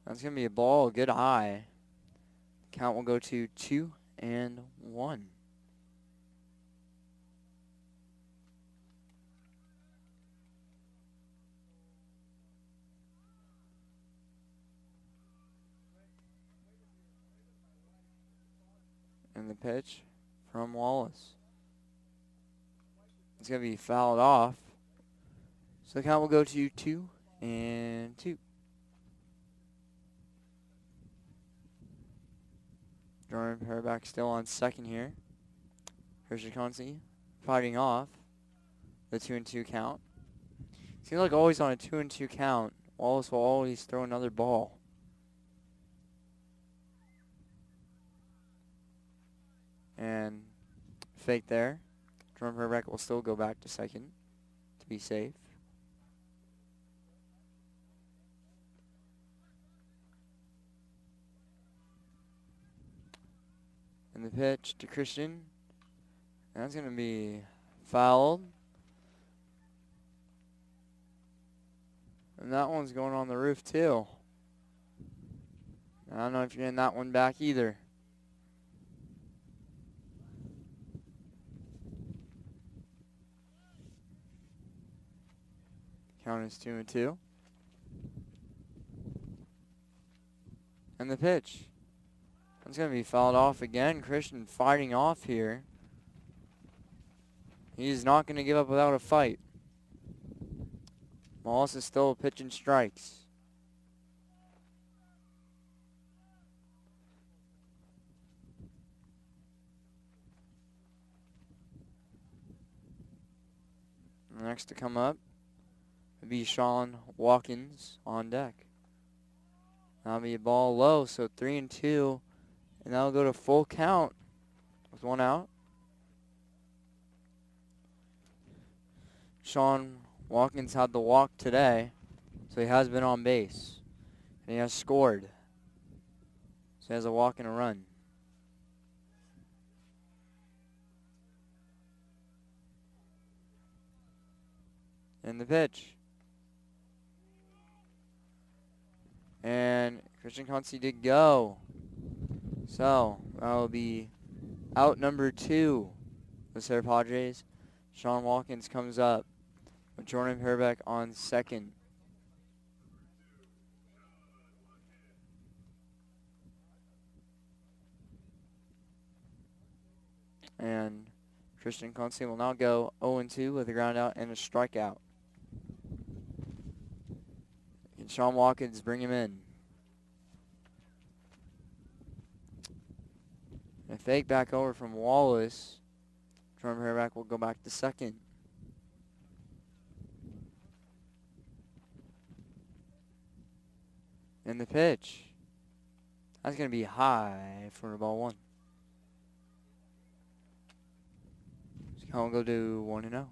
That's going to be a ball, good eye. Count will go to 2-1. And the pitch from Wallace. It's going to be fouled off. So the count will go to 2-2. Jordan Pearback still on second here. Christian Conci fighting off the 2-2 count. Seems like always on a 2-2 count, Wallace will always throw another ball. And fake there. Jordan Pearback will still go back to second to be safe. And the pitch to Christian. And that's going to be fouled. And that one's going on the roof too. I don't know if you're getting that one back either. Count is 2-2. And the pitch. That's going to be fouled off again. Christian fighting off here. He's not going to give up without a fight. Wallace is still pitching strikes. Next to come up would be Sean Watkins on deck. That'll be a ball low, so 3-2. And that'll go to full count with 1 out. Sean Watkins had the walk today, so he has been on base. And he has scored. So he has a walk and a run. And the pitch. And Christian Conci did go. So that will be out number 2 with Serra Padres. Sean Watkins comes up with Jordan Pearback on second. And Christian Conci will now go 0-2 with a ground out and a strikeout. And Sean Watkins bring him in. A fake back over from Wallace. Jordan Pearback will go back to second. And the pitch. That's going to be high for ball 1. So count will go to 1-0.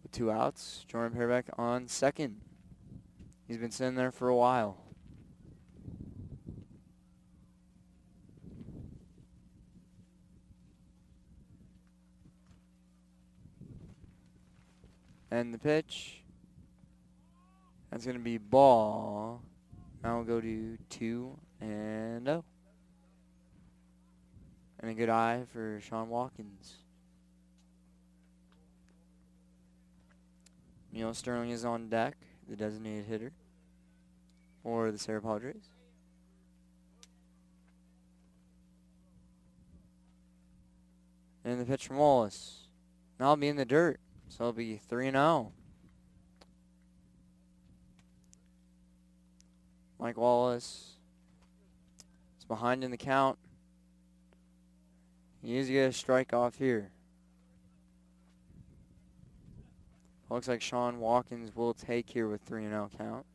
With 2 outs, Jordan Pearback on second. He's been sitting there for a while. And the pitch. That's going to be ball. Now we'll go to 2-0. And a good eye for Sean Watkins. Neil Sterling is on deck, the designated hitter for the Serra Padres. And the pitch from Wallace. Now it'll be in the dirt, so it'll be 3-0. Mike Wallace is behind in the count. He needs to get a strike off here. Looks like Sean Watkins will take here with 3-0 count.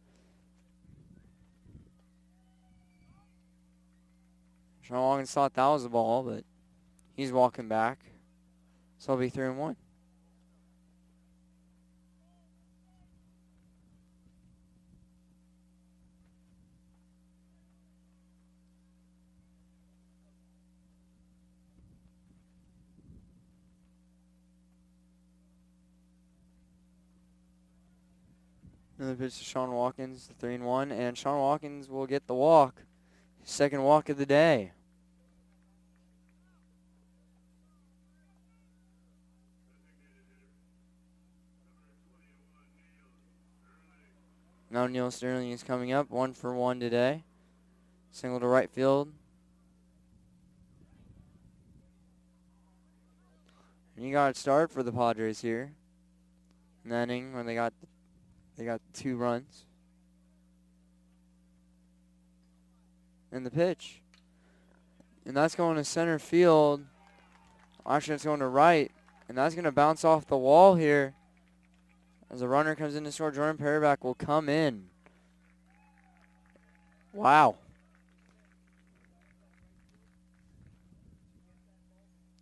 Sean Watkins thought that was the ball, but he's walking back. So it'll be 3-1. Another pitch to Sean Watkins, 3-1, and Sean Watkins will get the walk. Second walk of the day. Now Neil Sterling is coming up, 1 for 1 today. Single to right field. And you got it started for the Padres here. In that inning when they got 2 runs. And the pitch. And that's going to center field. Actually, it's going to right. And that's going to bounce off the wall here. As a runner comes in to score, Jordan Paraback will come in. Wow.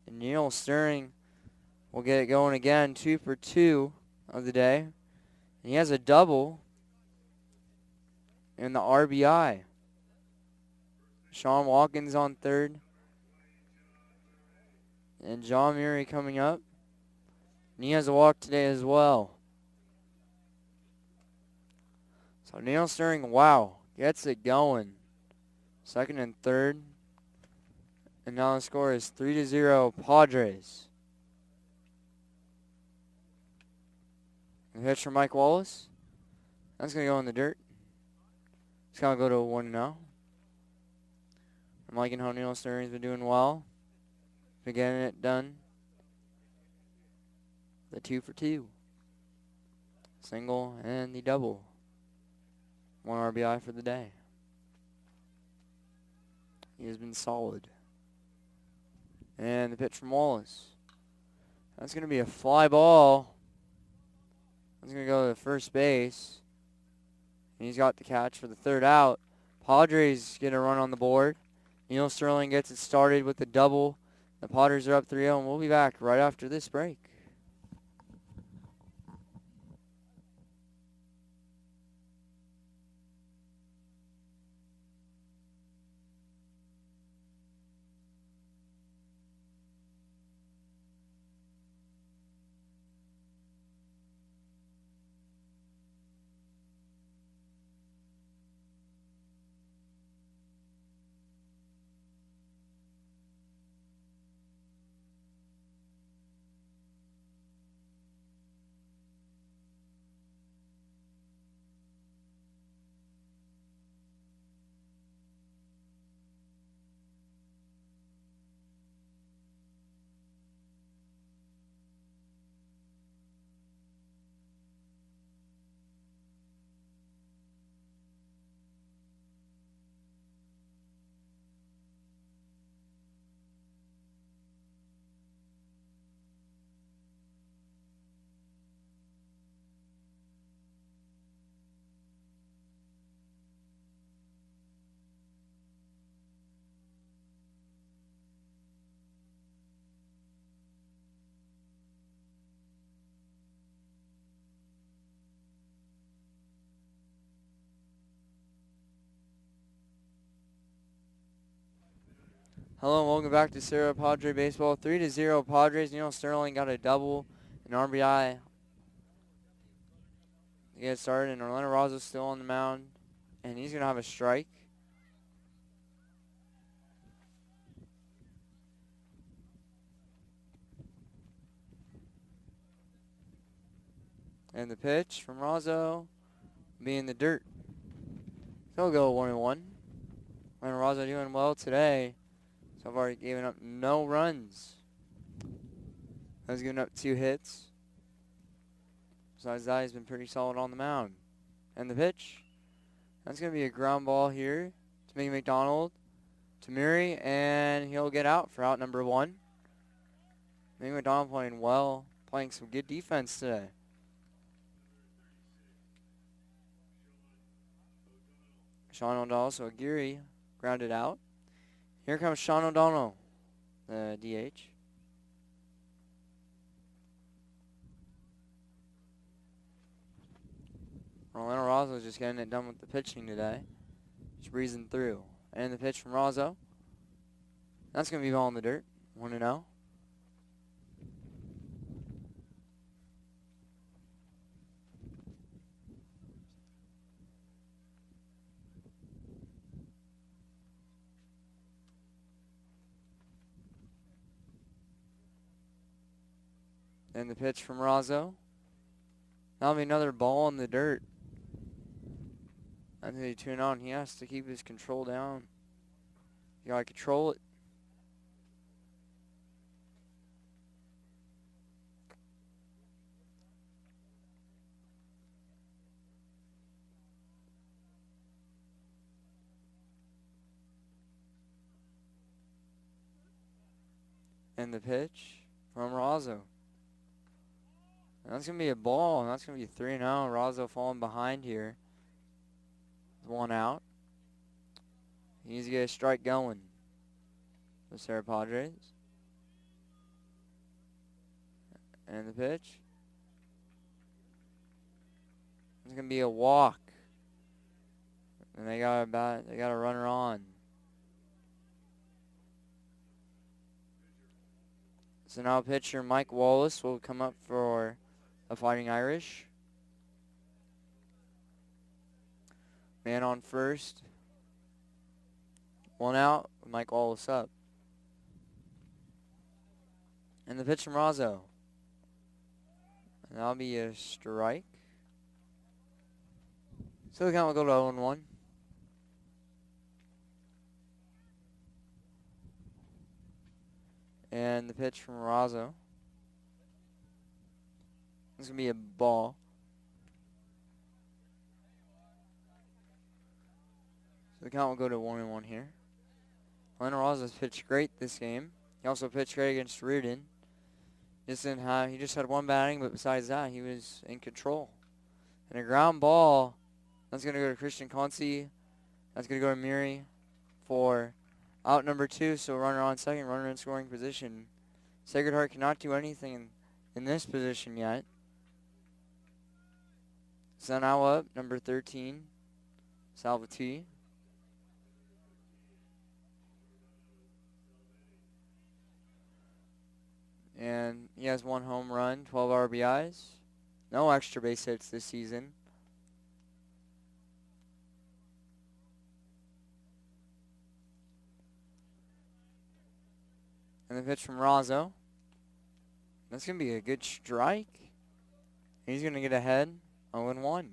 And Neil Sterling will get it going again, 2 for 2 of the day. And he has a double in the RBI. Sean Watkins on third. And John Murray coming up. And he has a walk today as well. So Neil Sterling, wow, gets it going. Second and third. And now the score is 3-0 Padres. The pitch from Mike Wallace. That's going to go in the dirt. It's going to go to 1-0. I'm liking how Neil Sterling's been doing well. Been getting it done. The 2 for 2. Single and the double. 1 RBI for the day. He has been solid. And the pitch from Wallace. That's going to be a fly ball. That's going to go to first base. And he's got the catch for the third out. Padres get a run on the board. Neil Sterling gets it started with the double. The Padres are up 3-0, and we'll be back right after this break. Hello and welcome back to Serra Padre Baseball. 3-0 Padres. Neil Sterling got a double, an RBI to get started, and Orlando Razo's still on the mound, and he's going to have a strike. And the pitch from Razo be in the dirt. He'll go 1-1. Orlando Razo doing well today. So far, he's given up no runs. He's given up 2 hits. Besides that, he's been pretty solid on the mound. And the pitch, that's going to be a ground ball here to Mickey McDonald, to Murray, and he'll get out for out number 1. Mickey McDonald playing well, playing some good defense today. Sean O'Donnell, so Aguirre grounded out. Here comes Sean O'Donnell, the DH. Orlando Razo just getting it done with the pitching today. Just breezing through. And the pitch from Razo. That's going to be ball in the dirt. 1-0. And the pitch from Razo. That'll be another ball in the dirt. I think they tune on. He has to keep his control down. You gotta control it. And the pitch from Razo. That's going to be a ball, and that's going to be 3-0. Razo falling behind here. 1 out. He needs to get a strike going. The Serra Padres. And the pitch. It's going to be a walk. And they got a runner on. So now pitcher Mike Wallace will come up for a Fighting Irish. Man on first. 1 out. Mike Wallace up. And the pitch from Razo. And that'll be a strike. So the count will go to 0-1. And the pitch from Razo. It's going to be a ball. So the count will go to 1-1 here. Orlando Razo's pitched great this game. He also pitched great against Reardon. He just had 1 batting, but besides that, he was in control. And a ground ball, that's going to go to Christian Conci. That's going to go to Murray for out number 2, so runner on second, runner in scoring position. Sacred Heart cannot do anything in this position yet. So now up, number 13, Salvatore. And he has 1 home run, 12 RBIs. No extra base hits this season. And the pitch from Razo. That's going to be a good strike. He's going to get ahead 0-1.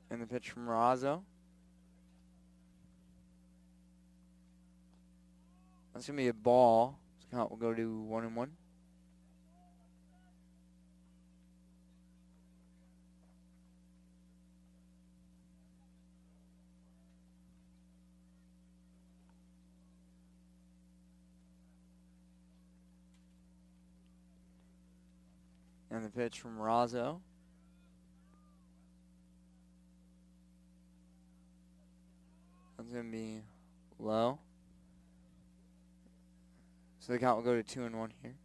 And the pitch from Razo. That's going to be a ball. So count will go to 1-1. And the pitch from Razo. That's going to be low. So the count will go to 2-1 here.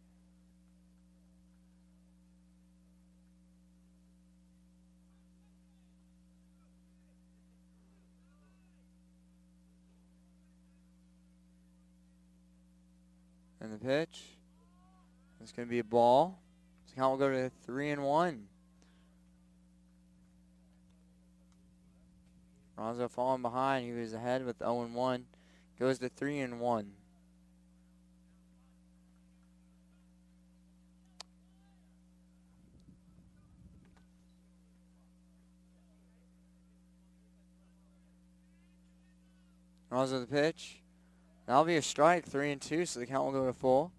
And the pitch. It's going to be a ball. So count will go to 3-1. Ronzo falling behind. He was ahead with 0-1. Goes to 3-1. Ronzo the pitch. That'll be a strike, 3-2, so the count will go to full.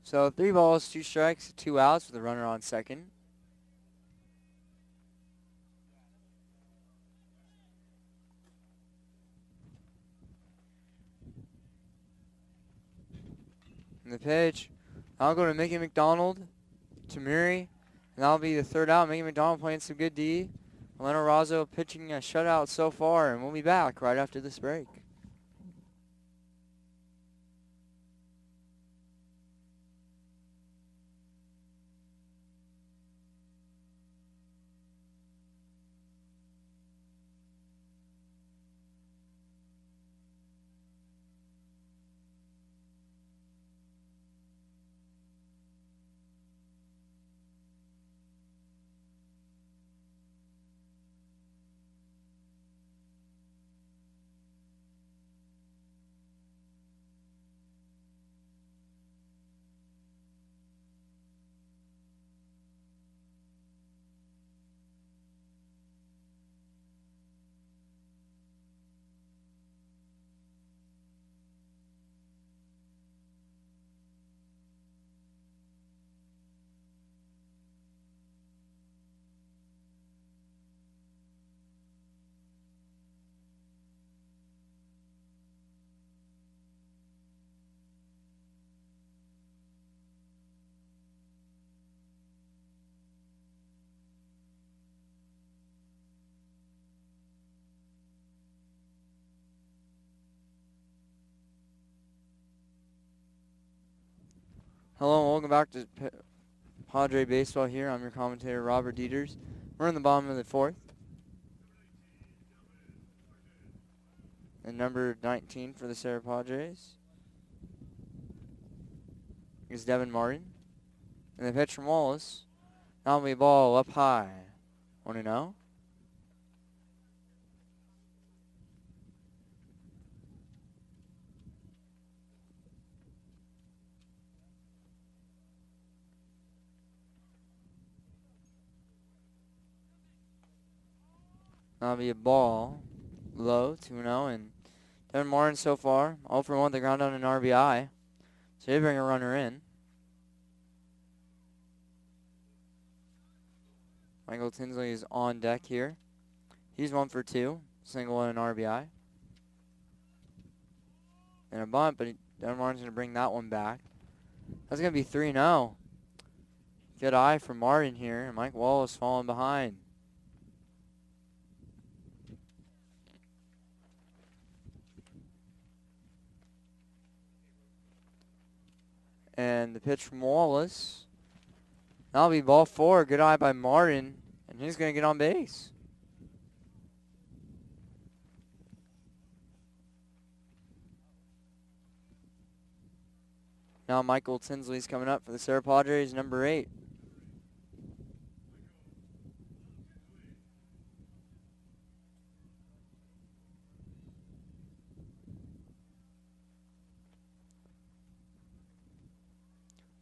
So 3 balls, 2 strikes, 2 outs with a runner on second. And the pitch, that'll go to Mickey McDonald, to Murray, and that'll be the 3rd out. Mickey McDonald playing some good D. Leonard Ronzo pitching a shutout so far, and we'll be back right after this break. Hello and welcome back to Padre Baseball here. I'm your commentator, Robert Dieters. We're in the bottom of the 4th. And number 19 for the Serra Padres is Devin Martin. And the pitch from Wallace. That'll be a ball up high. 1-0. That'll be a ball low, 2-0, and Devin Martin so far, 0 for 1, the ground on an RBI. So they bring a runner in. Michael Tinsley is on deck here. He's 1 for 2, single and an RBI. And a bunt, but Devin Martin's going to bring that one back. That's going to be 3-0. Good eye for Martin here, and Mike Wallace falling behind. And the pitch from Wallace. That'll be ball 4. Good eye by Martin. And he's going to get on base. Now Michael Tinsley's coming up for the Serra Padres, number 8.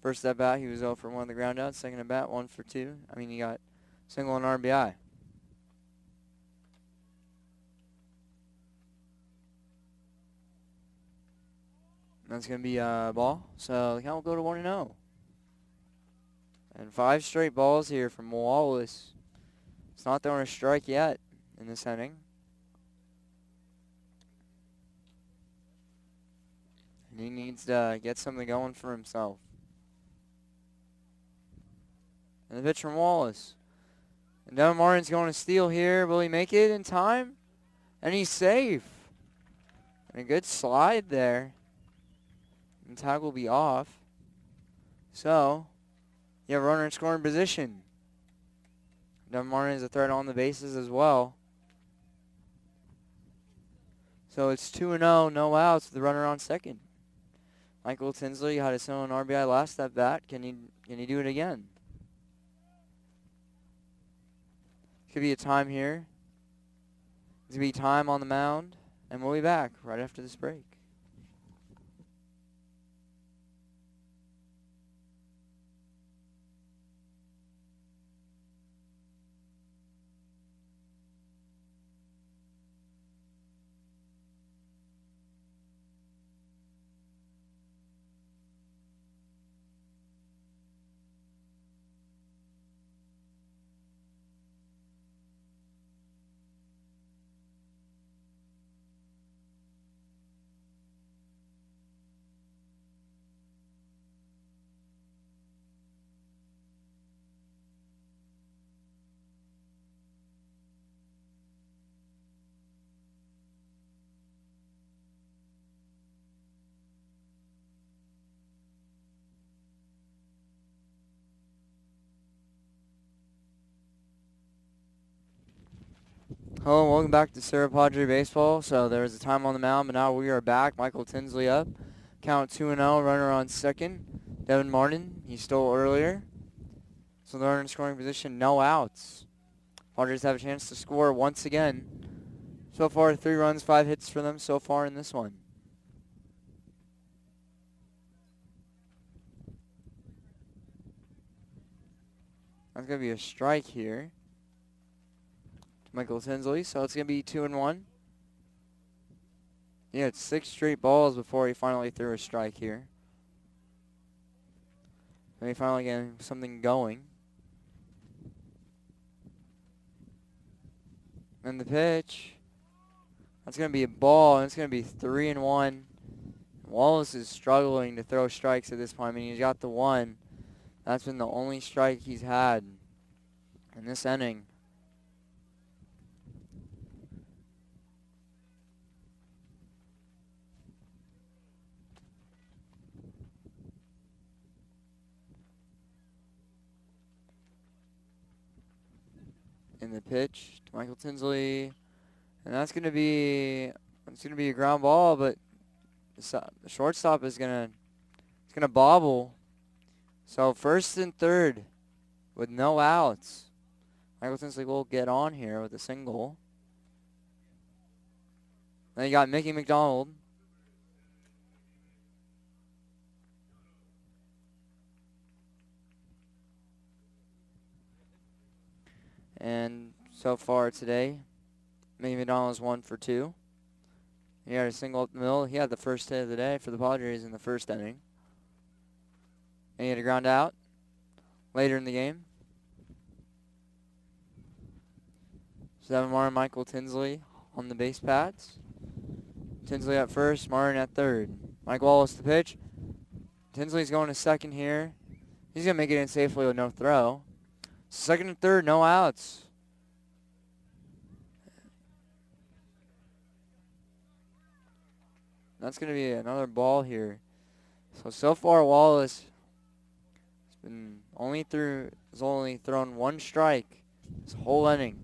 First at bat, he was 0 for 1 on the ground out. Second at bat, 1 for 2. He got single and RBI. That's going to be a ball. So the count will go to 1-0. And 5 straight balls here from Wallace. It's not throwing a strike yet in this inning. And he needs to get something going for himself. And the pitch from Wallace. And Devin Martin's going to steal here. Will he make it in time? And he's safe. And a good slide there. And tag will be off. So, you have a runner in scoring position. Devin Martin is a threat on the bases as well. So it's 2-0, no outs with the runner on second. Michael Tinsley had a single and RBI last at bat. Can he do it again? Could be a time here. It's going to be time on the mound, and we'll be back right after this break. Hello and welcome back to Serra Padre Baseball. So there was a time on the mound, but now we are back. Michael Tinsley up. Count 2-0, runner on second. Devin Martin, he stole earlier. So the runner in scoring position, no outs. Padres have a chance to score once again. So far, 3 runs, 5 hits for them so far in this one. That's going to be a strike here to Michael Tinsley, so it's going to be 2-1. He had 6 straight balls before he finally threw a strike here. And he finally got something going. And the pitch, that's going to be a ball, and it's going to be 3-1. Wallace is struggling to throw strikes at this point. I mean, he's got the 1. That's been the only strike he's had in this inning. In the pitch to Michael Tinsley, and that's going to be a ground ball, but the shortstop is going to bobble. So first and third with no outs. Michael Tinsley will get on here with a single. Then you got Mickey McDonald. And so far today, Mickey McDonald is 1 for 2. He had a single up the middle. He had the first hit of the day for the Padres in the first inning. And he had a ground out later in the game. Devin Martin, Michael Tinsley on the base paths. Tinsley at first, Martin at third. Mike Wallace the pitch. Tinsley's going to second here. He's going to make it in safely with no throw. Second and third, no outs. That's going to be another ball here. So far Wallace has only thrown 1 strike this whole inning.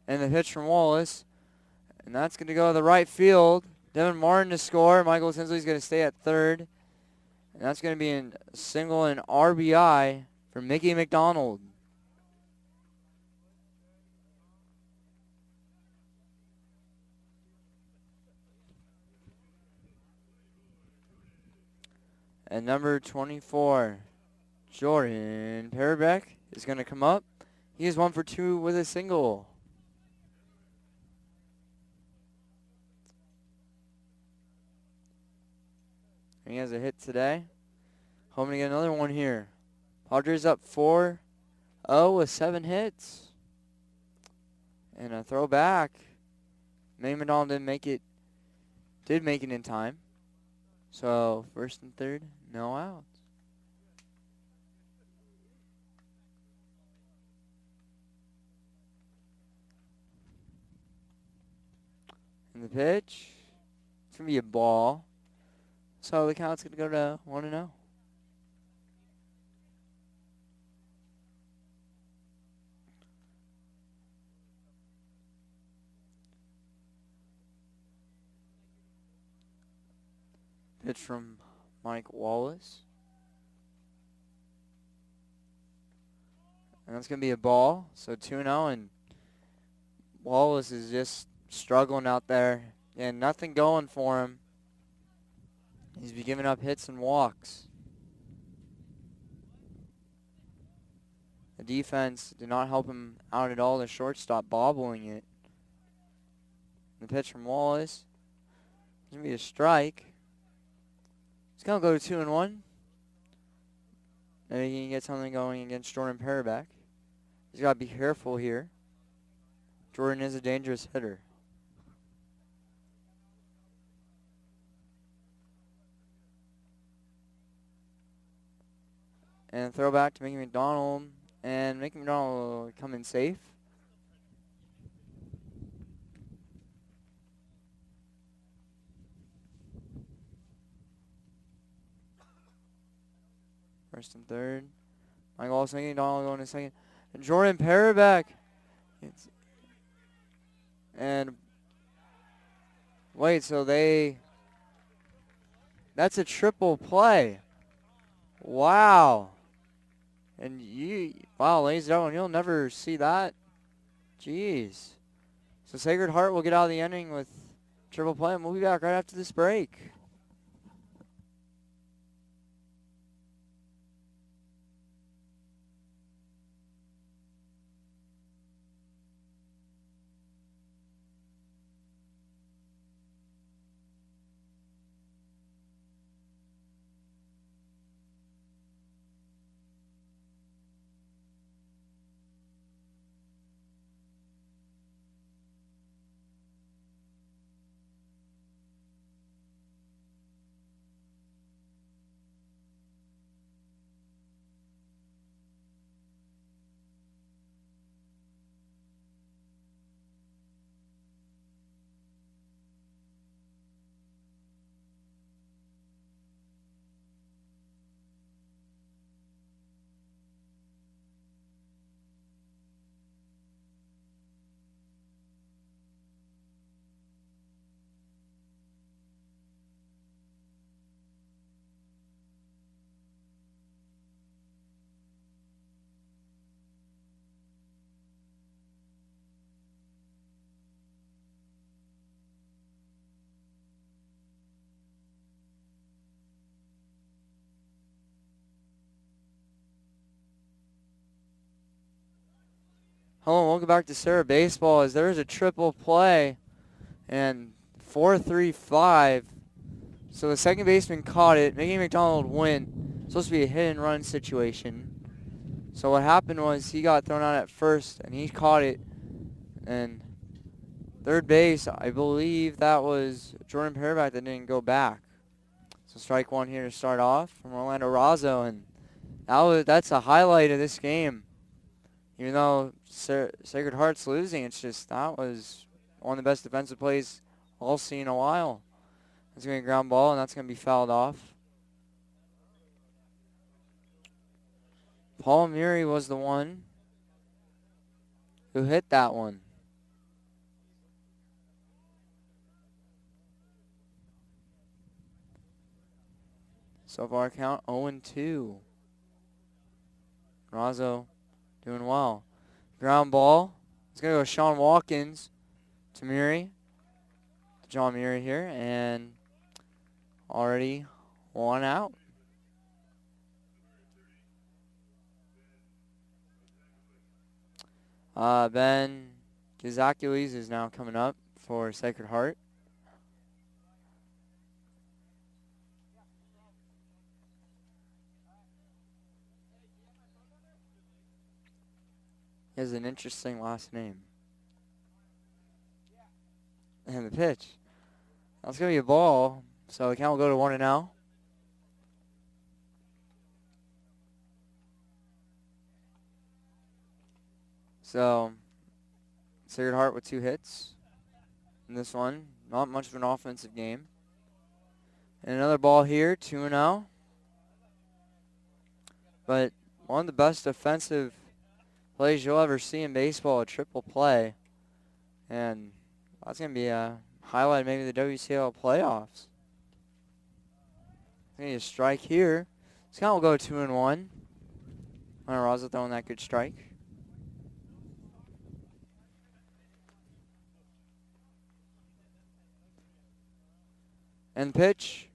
And the pitch from Wallace, and that's going to go to the right field. Devin Martin to score. Michael Tinsley's going to stay at third. And that's going to be a single and RBI for Mickey McDonald. And number 24, Jordan Parabeck, is going to come up. He is 1 for 2 with a single. And he has a hit today. Hoping to get another one here. Padres up 4-0 with 7 hits. And a throwback. Mickey McDonald did make it in time. So first and third, no outs. And the pitch, it's going to be a ball. So the count's going to go to 1-0. Pitch from Mike Wallace. And that's going to be a ball. So 2-0, and Wallace is just struggling out there. And nothing going for him. He's been giving up hits and walks. The defense did not help him out at all. The shortstop bobbling it. The pitch from Wallace. It's going to be a strike. It's going to go to 2-1. Maybe he can get something going against Jordan Paraback. He's got to be careful here. Jordan is a dangerous hitter. And throw back to Mickey McDonald. And Mickey McDonald will come in safe. First and third. Mike Wallace, Mickey McDonald going to second. And Jordan Paraback. And wait, so that's a triple play. Wow. And wow, ladies and gentlemen, you'll never see that. Jeez. So Sacred Heart will get out of the inning with triple play, and we'll be back right after this break. Hello, welcome back to Serra Baseball. As there is a triple play and 4-3-5. So the second baseman caught it. Mickey McDonald went. Supposed to be a hit and run situation. So what happened was he got thrown out at first and he caught it. And third base, I believe that was Jordan Paraback that didn't go back. So strike one here to start off from Orlando Razzo, and that's a highlight of this game. Even though Sacred Heart's losing, it's just that was one of the best defensive plays I'll see in a while. That's going to be a ground ball, and that's going to be fouled off. Paul Murray was the one who hit that one. So far count 0-2. Razzo doing well. Ground ball. It's going to go Sean Watkins to Murray. To John Murray here. And already one out. Ben Gizacules is now coming up for Sacred Heart. He has an interesting last name. And the pitch. That's going to be a ball, so the count will go to 1-0. So, Sacred Heart with 2 hits in this one. Not much of an offensive game. And another ball here, 2-0. But one of the best defensive plays you'll ever see in baseball, a triple play. And that's going to be a highlight maybe the WCAL playoffs. Need a strike here. This count will go 2-1. Raza throwing that good strike. And pitch.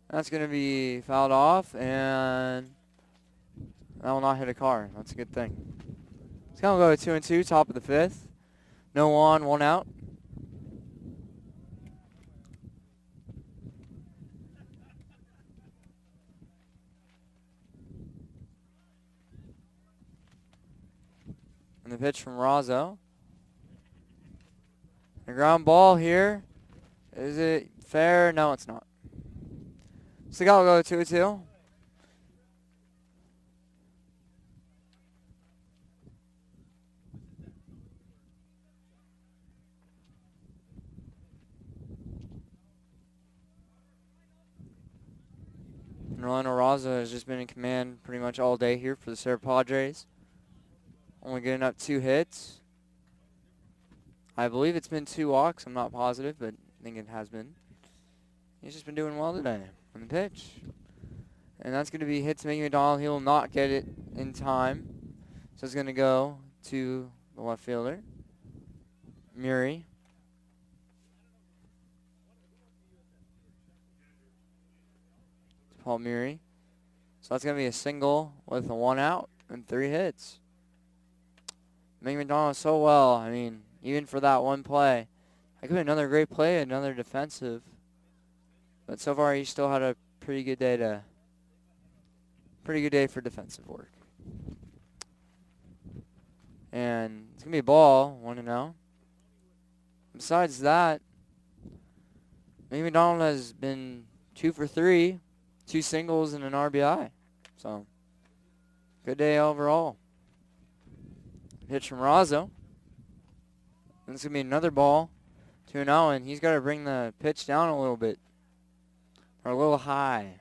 That's going to be fouled off, and that will not hit a car. That's a good thing. It's going to go 2-2, top of the fifth. No on, one out. And the pitch from Razzo. A ground ball here. Is it fair? No, it's not. So will go 2-2. And Rolando Raza has just been in command pretty much all day here for the Serra Padres. Only getting up 2 hits. I believe it's been 2 walks. I'm not positive, but I think it has been. He's just been doing well today on the pitch. And that's going to be hit to Mickey McDonald. He will not get it in time. So it's going to go to the left fielder, Murray. Paul Murray. So that's going to be a single with a 1 out and 3 hits. Mickey McDonald so well. I mean, even for that one play. That could be another great play, another defensive. But so far, he still had a pretty good day for defensive work. And it's going to be a ball, 1-0. Besides that, Mickey McDonald has been 2 for 3, 2 singles and an RBI. So, good day overall. Pitch from Razzo. And it's going to be another ball, 2-0, and he's got to bring the pitch down a little bit. Or a little high.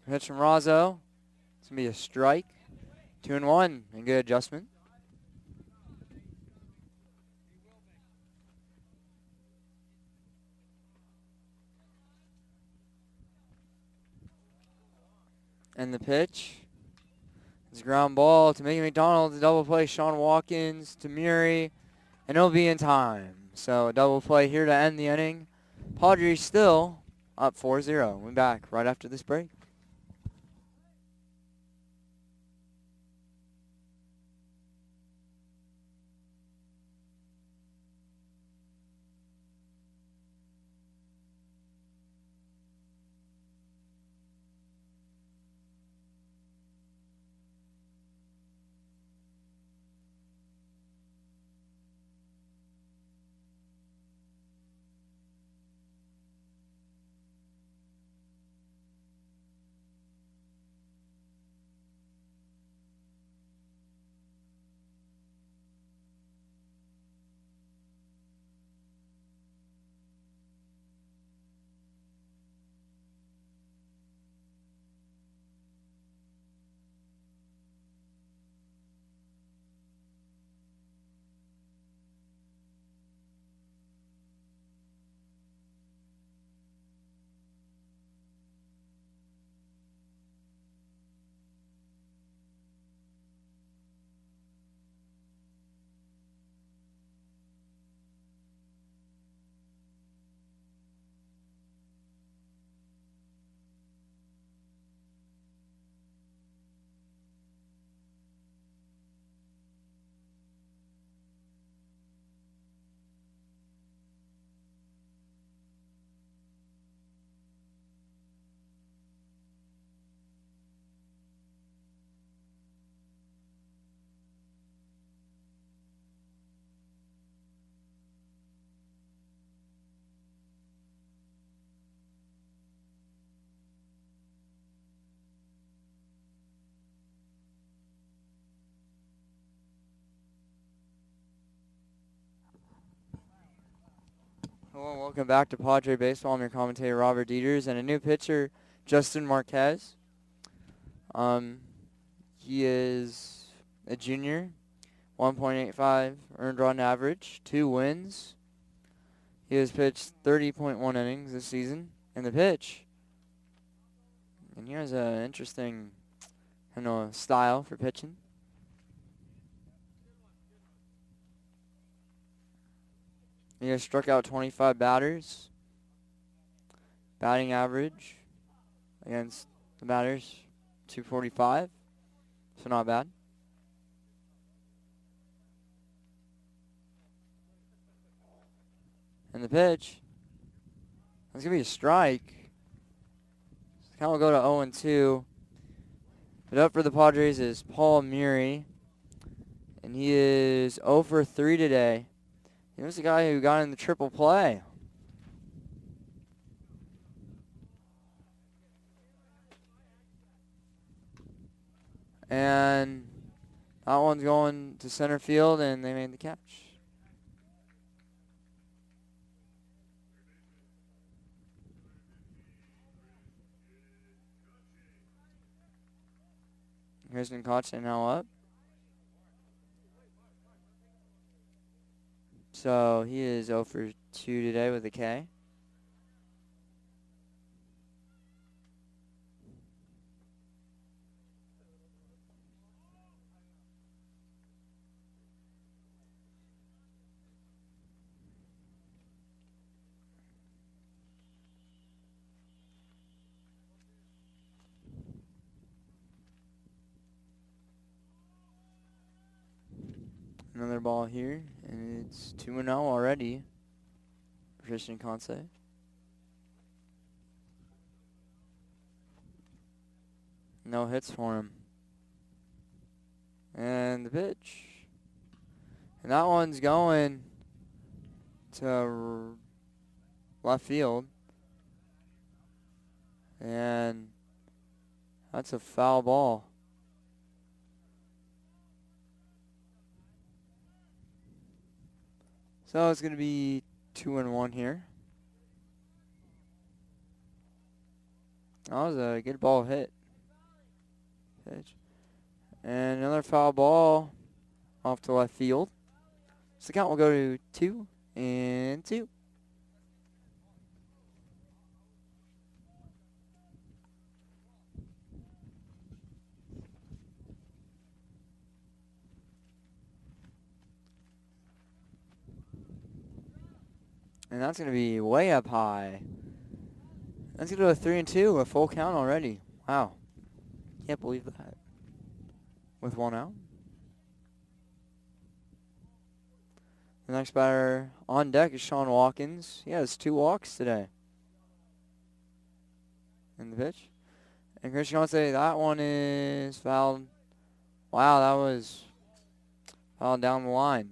Pitch from Razzo. It's going to be a strike. 2-1, and good adjustment. And the pitch is a ground ball to Mickey McDonald. The double play, Sean Watkins to Murray, and it'll be in time. So a double play here to end the inning. Padres still up 4-0. We'll be back right after this break. Hello and welcome back to Padre Baseball. I'm your commentator, Robert Dieters, and a new pitcher, Justin Marquez. He is a junior, 1.85 earned run average, 2 wins. He has pitched 30.1 innings this season. And the pitch, and he has an interesting, style for pitching. He has struck out 25 batters. Batting average against the batters, 245. So not bad. And the pitch, that's going to be a strike. Count will go to 0-2. But up for the Padres is Paul Murray. And he is 0 for 3 today. He was the guy who got in the triple play. And that one's going to center field, and they made the catch. Kirsten Koch now up. So he is 0 for 2 today with a K. Another ball here, and it's 2-0 already for Christian Conce. No hits for him. And the pitch. And that one's going to left field. And that's a foul ball. So it's going to be 2-1 here. That was a good ball hit. Pitch. And another foul ball off to left field. So the count will go to 2-2. And that's going to be way up high. That's going to go 3-2, a full count already. Wow. Can't believe that. With 1 out. The next batter on deck is Sean Watkins. He has 2 walks today. And the pitch. And Christian Conce, that one is fouled. Wow, that was fouled down the line.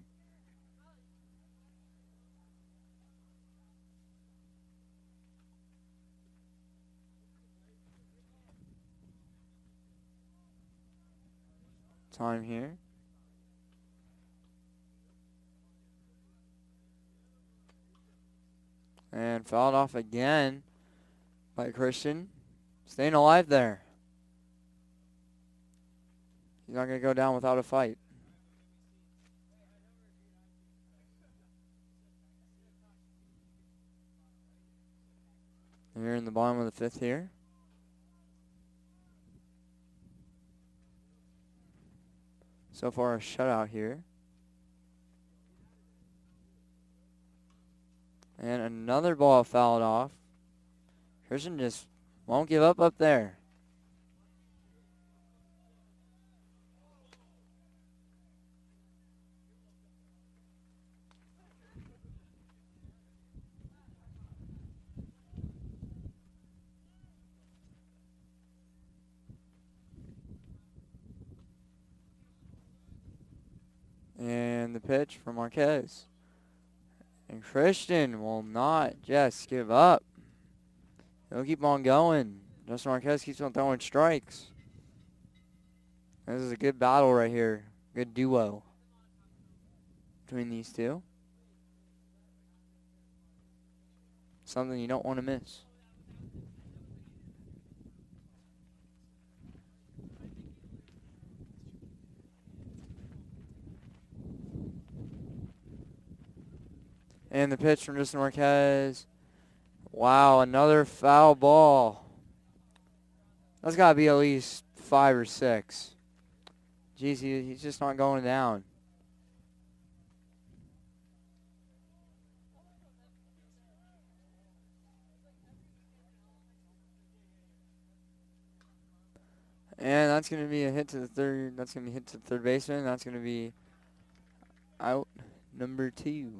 Time here. And fouled off again by Christian. Staying alive there. He's not going to go down without a fight. We're in the bottom of the 5th here. So far a shutout here. And another ball fouled off. Christian just won't give up there. And the pitch from Marquez. And Christian will not just give up. He'll keep on going. Justin Marquez keeps on throwing strikes. This is a good battle right here. Good duo between these two. Something you don't want to miss. And the pitch from Justin Marquez. Wow, another foul ball. That's got to be at least 5 or 6. Jeez, he's just not going down. And that's going to be a hit to the third. That's going to be hit to the third baseman. That's going to be out number 2.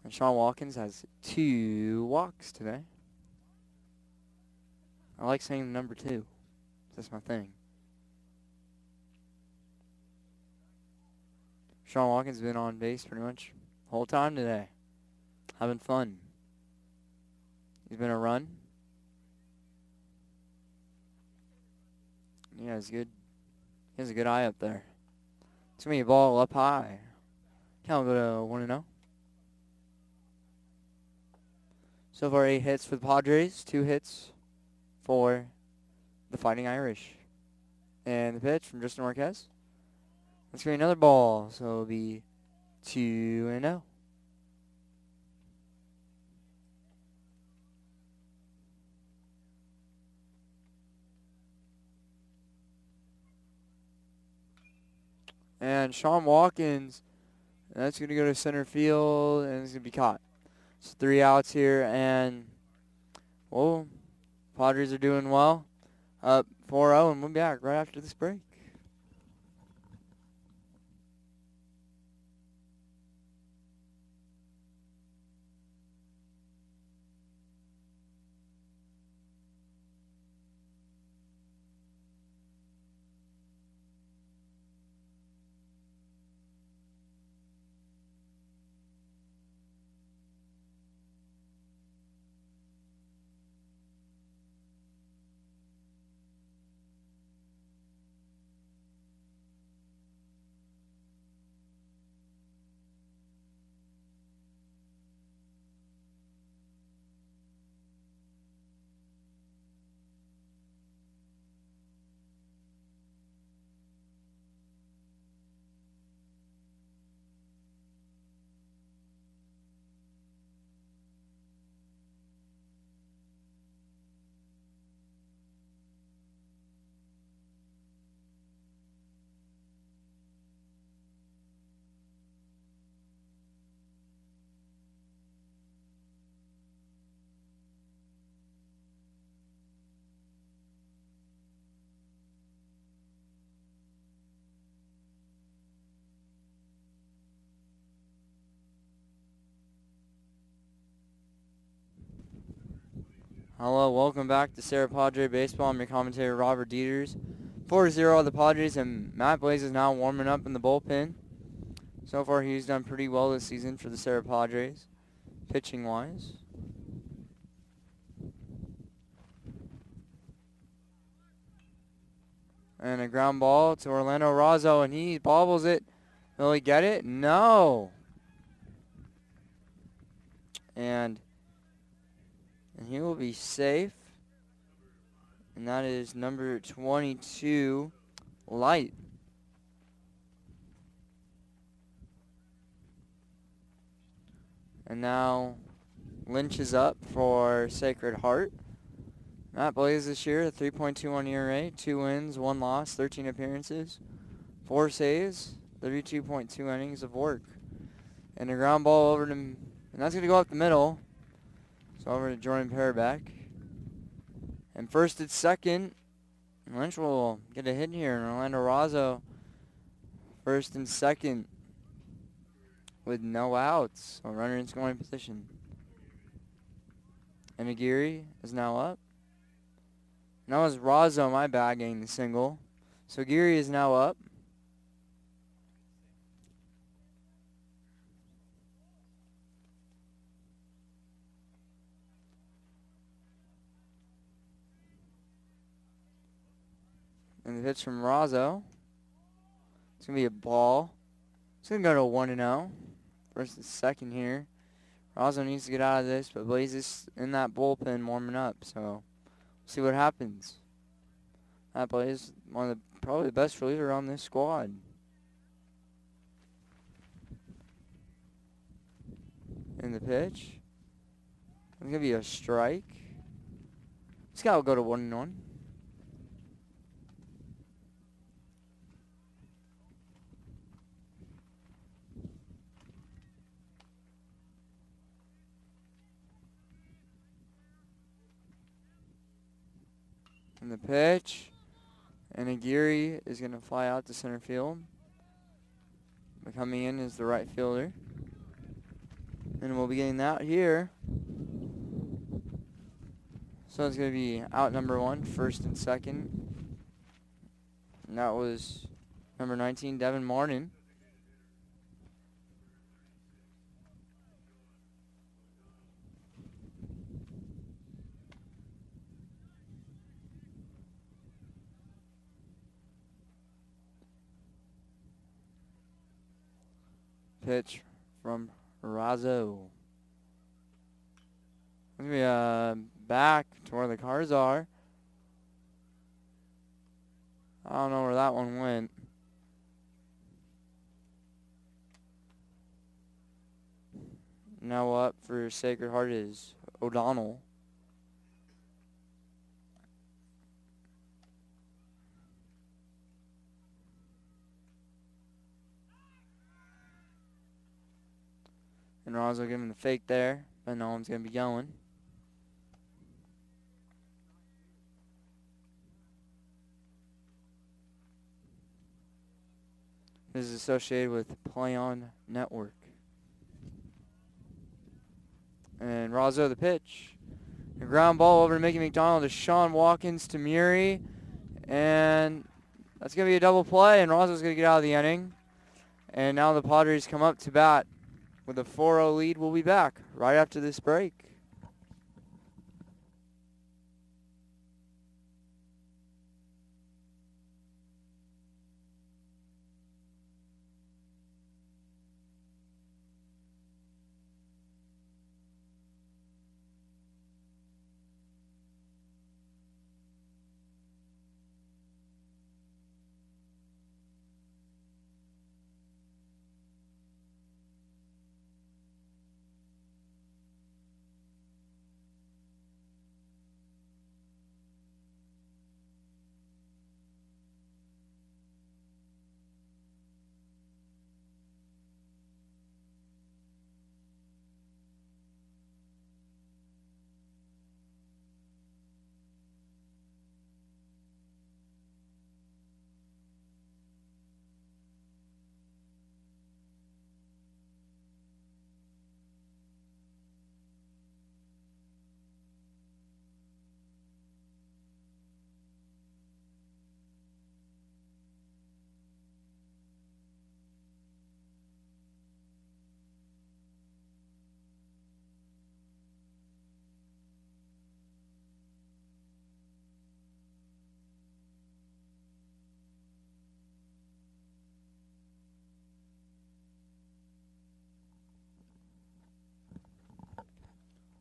And Sean Watkins has 2 walks today. I like saying number 2. That's my thing. Sean Watkins has been on base pretty much the whole time today. Having fun. He's been a run. Yeah, he's good. He has a good eye up there. It's going to be a ball up high. Count will go to 1-0. So far, 8 hits for the Padres, 2 hits for the Fighting Irish. And the pitch from Justin Marquez. That's going to be another ball, so it'll be 2-0. And Sean Watkins, that's going to go to center field, and it's going to be caught. So 3 outs here, and, whoa, Padres are doing well. Up 4-0, and we'll be back right after this break. Hello, welcome back to Serra Padre Baseball. I'm your commentator, Robert Dieters. 4-0 the Padres, and Matt Blaze is now warming up in the bullpen. So far, he's done pretty well this season for the Serra Padres, pitching-wise. And a ground ball to Orlando Razzo, and he bobbles it. Will he get it? No. And he will be safe. And that is number 22, Light. And now Lynch is up for Sacred Heart. Matt Blaze this year, a 3.21 ERA, 2 wins, 1 loss, 13 appearances, 4 saves, 32.2 innings of work. And a ground ball over to, and that's going to go up the middle. So over to Jordan Paraback. And first at second, Lynch will get a hit here. And Orlando Razzo, first and second with no outs. So runner in scoring position. And Aguirre is now up. And that was Razzo, my bad, getting the single. So Aguirre is now up. And the pitch from Razzo. It's going to be a ball. It's going to go to 1-0. First and second here. Razzo needs to get out of this, but Blaze is in that bullpen warming up, so we'll see what happens. That plays one of probably the best reliever on this squad. In the pitch. It's going to be a strike. This guy will go to 1-1. In the pitch. And Aguirre is going to fly out to center field. But coming in is the right fielder. And we'll be getting that here. So it's going to be out number 1, first and second. And that was number 19, Devin Martin. Pitch from Razzo. It's going to be back to where the cars are. I don't know where that one went. Now up for Sacred Heart is O'Donnell. And Razzo giving the fake there, but no one's going to be going. This is associated with Play On Network. And Razzo the pitch. A ground ball over to Mickey McDonald to Sean Watkins to Muri. And that's going to be a double play, and Razzo's going to get out of the inning. And now the Padres come up to bat with a 4-0 lead. We'll be back right after this break.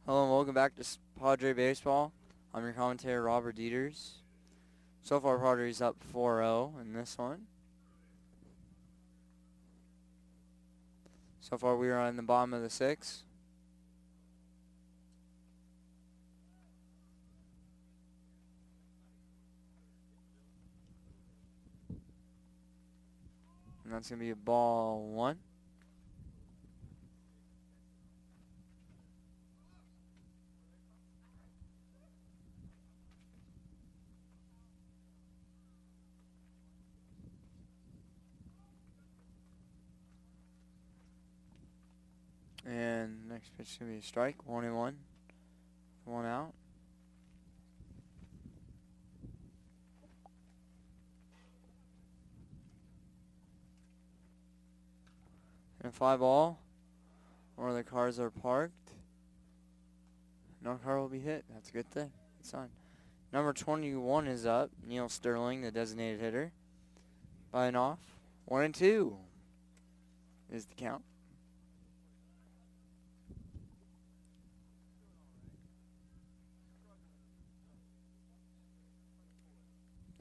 Hello and welcome back to Padre Baseball. I'm your commentator, Robert Dieters. So far, Padres up 4-0 in this one. So far, we are on the bottom of the 6th. And that's going to be a ball 1. And next pitch is going to be a strike, 1-1. 1 out. And a fly ball where the cars are parked. No car will be hit. That's a good thing. Good sign. Number 21 is up. Neil Sterling, the designated hitter. By an off. 1-2 is the count.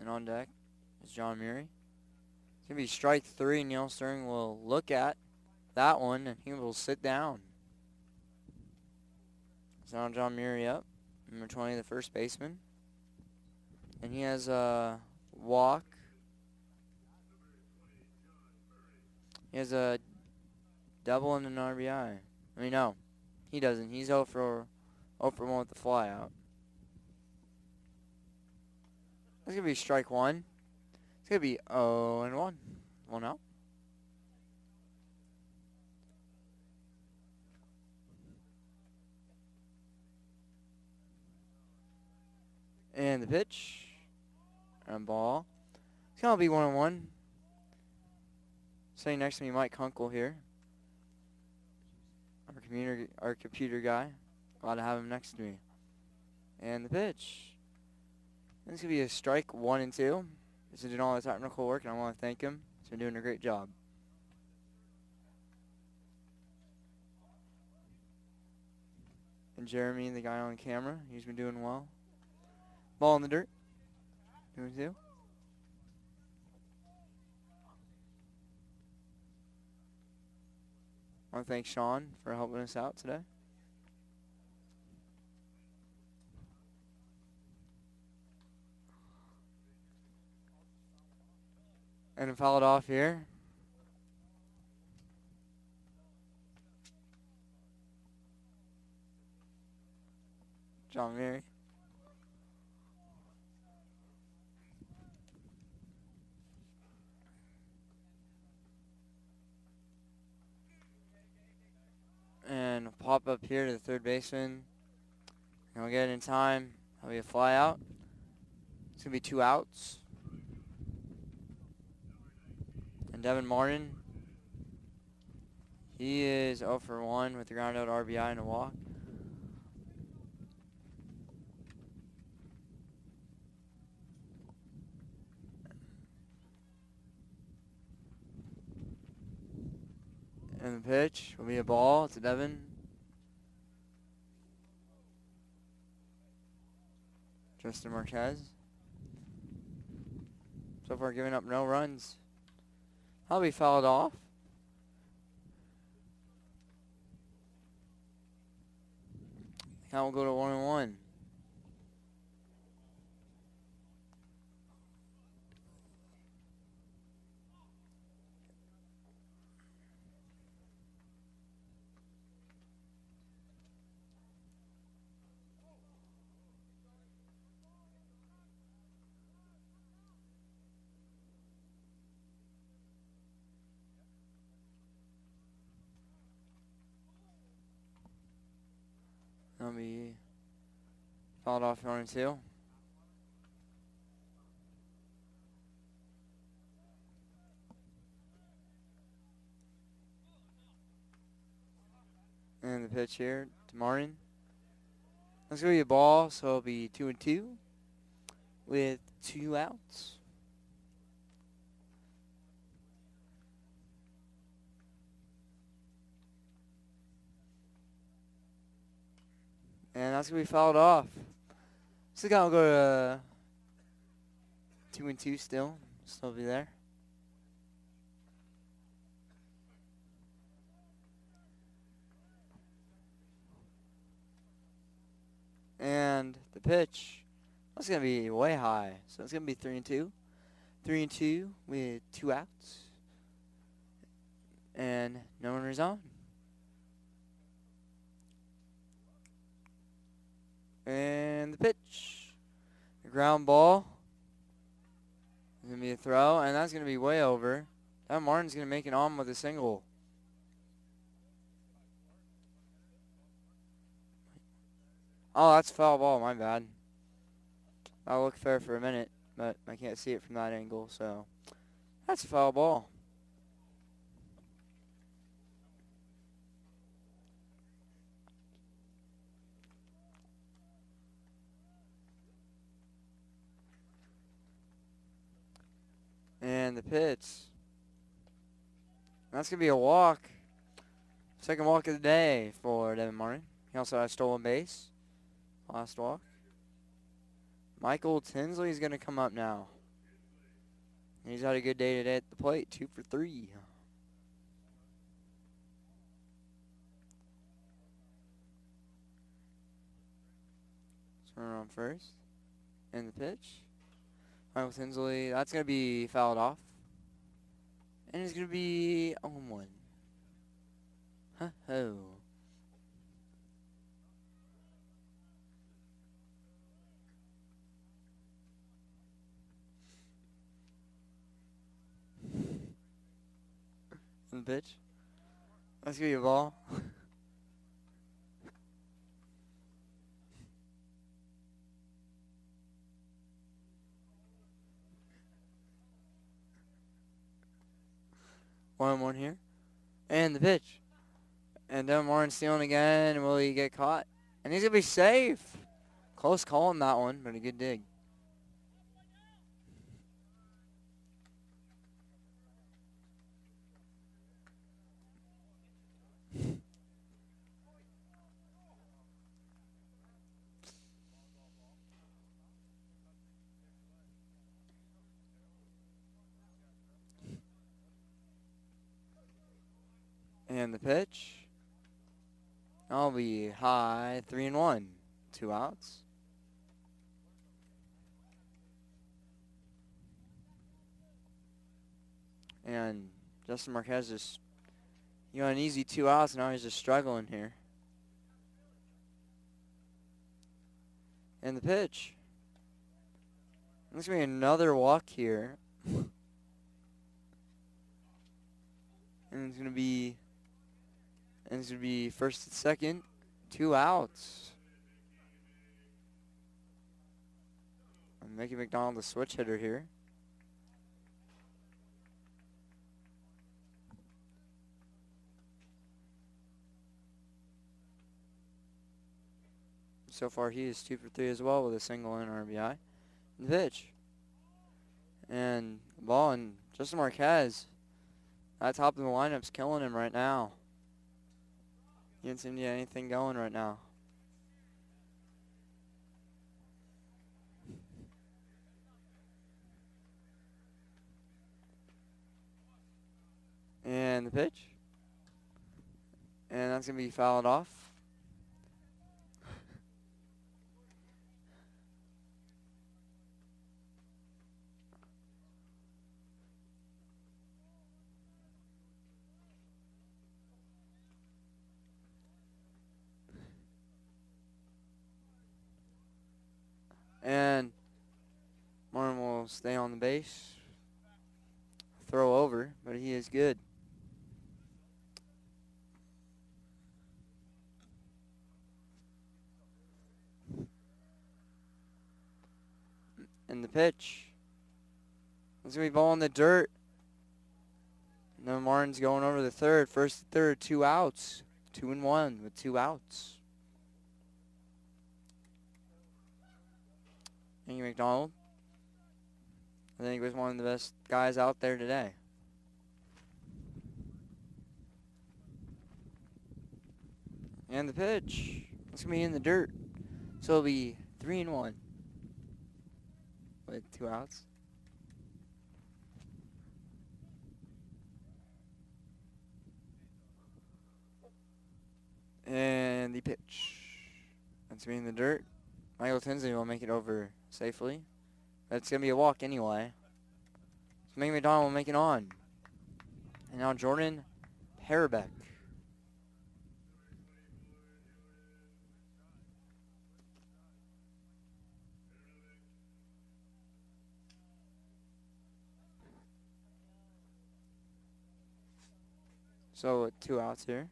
And And on deck is John Murray. It's going to be strike 3, and Neil Sterling will look at that one, and he will sit down. So now John Murray up, number 20, the first baseman. And he has a walk. He has a double and an RBI. I mean, no, he doesn't. He's 0 for 1 with the fly out. That's going to be strike 1. It's going to be 0-1. 1 out. And the pitch. And ball. It's going to be 1-1. Sitting next to me, Mike Kunkel here. Our computer guy. Glad to have him next to me. And the pitch. And this could be a strike 1 and 2. He's been doing all the technical work, and I want to thank him. He's been doing a great job. And Jeremy, the guy on camera, he's been doing well. Ball in the dirt. 2-2. I want to thank Sean for helping us out today. And fouled off here. John Murray. And pop up here to the third baseman. And we'll get it in time. That'll be a fly out. It's going to be 2 outs. And Devin Martin, he is 0 for 1 with the ground out RBI and a walk. And the pitch will be a ball to Devin. Justin Marquez. So far giving up no runs. I'll be fouled off. Count will go to 1-1. That'll be fouled off 1-2. And the pitch here to Martin. That's going to be a ball, so it'll be 2-2 with 2 outs. And that's going to be fouled off. So we'll go to 2-2 still. Still be there. And the pitch, that's going to be way high. So it's going to be 3-2. 3-2 with 2 outs. And no runners on. And the pitch. The ground ball. It's going to be a throw, and that's going to be way over. That Martin's going to make it on with a single. Oh, that's a foul ball. My bad. I'll look fair for a minute, but I can't see it from that angle, so that's a foul ball. And the pitch. That's going to be a walk. Second walk of the day for Devin Martin. He also has stolen base. Last walk. Michael Tinsley is going to come up now. He's had a good day today at the plate, 2 for 3. Runner on first. And the pitch. Michael Tinsley, that's going to be fouled off. And it's going to be 0-1. Ho-ho. And the pitch. That's going to be a ball. One here. And the pitch. And Devin Martin stealing again. Will he get caught? And he's going to be safe. Close call on that one, but a good dig. And the pitch. I'll be high, 3-1. 2 outs. And Justin Marquez just, an easy 2 outs. Now he's just struggling here. And the pitch. There's going to be another walk here. And it's going to be first and second, 2 outs. And Mickey McDonald, the switch hitter here. So far, he is 2 for 3 as well with a single and RBI. And the pitch. And the ball, and Justin Marquez, that top of the lineup's killing him right now. He doesn't seem to get anything going right now. And the pitch. And that's going to be fouled off. And Martin will stay on the base. Throw over, but he is good. And the pitch. It's going to be ball in the dirt. And then Martin's going over the third. First and third, 2 outs. 2-1 with 2 outs. Thank you, McDonald. I think he was one of the best guys out there today. And the pitch. It's going to be in the dirt. So it'll be 3-1 with 2 outs. And the pitch. That's going to be in the dirt. Michael Tinsley will make it over safely. That's going to be a walk anyway. So Mickey McDonald will make it on. And now Jordan Parabeck. So with 2 outs here.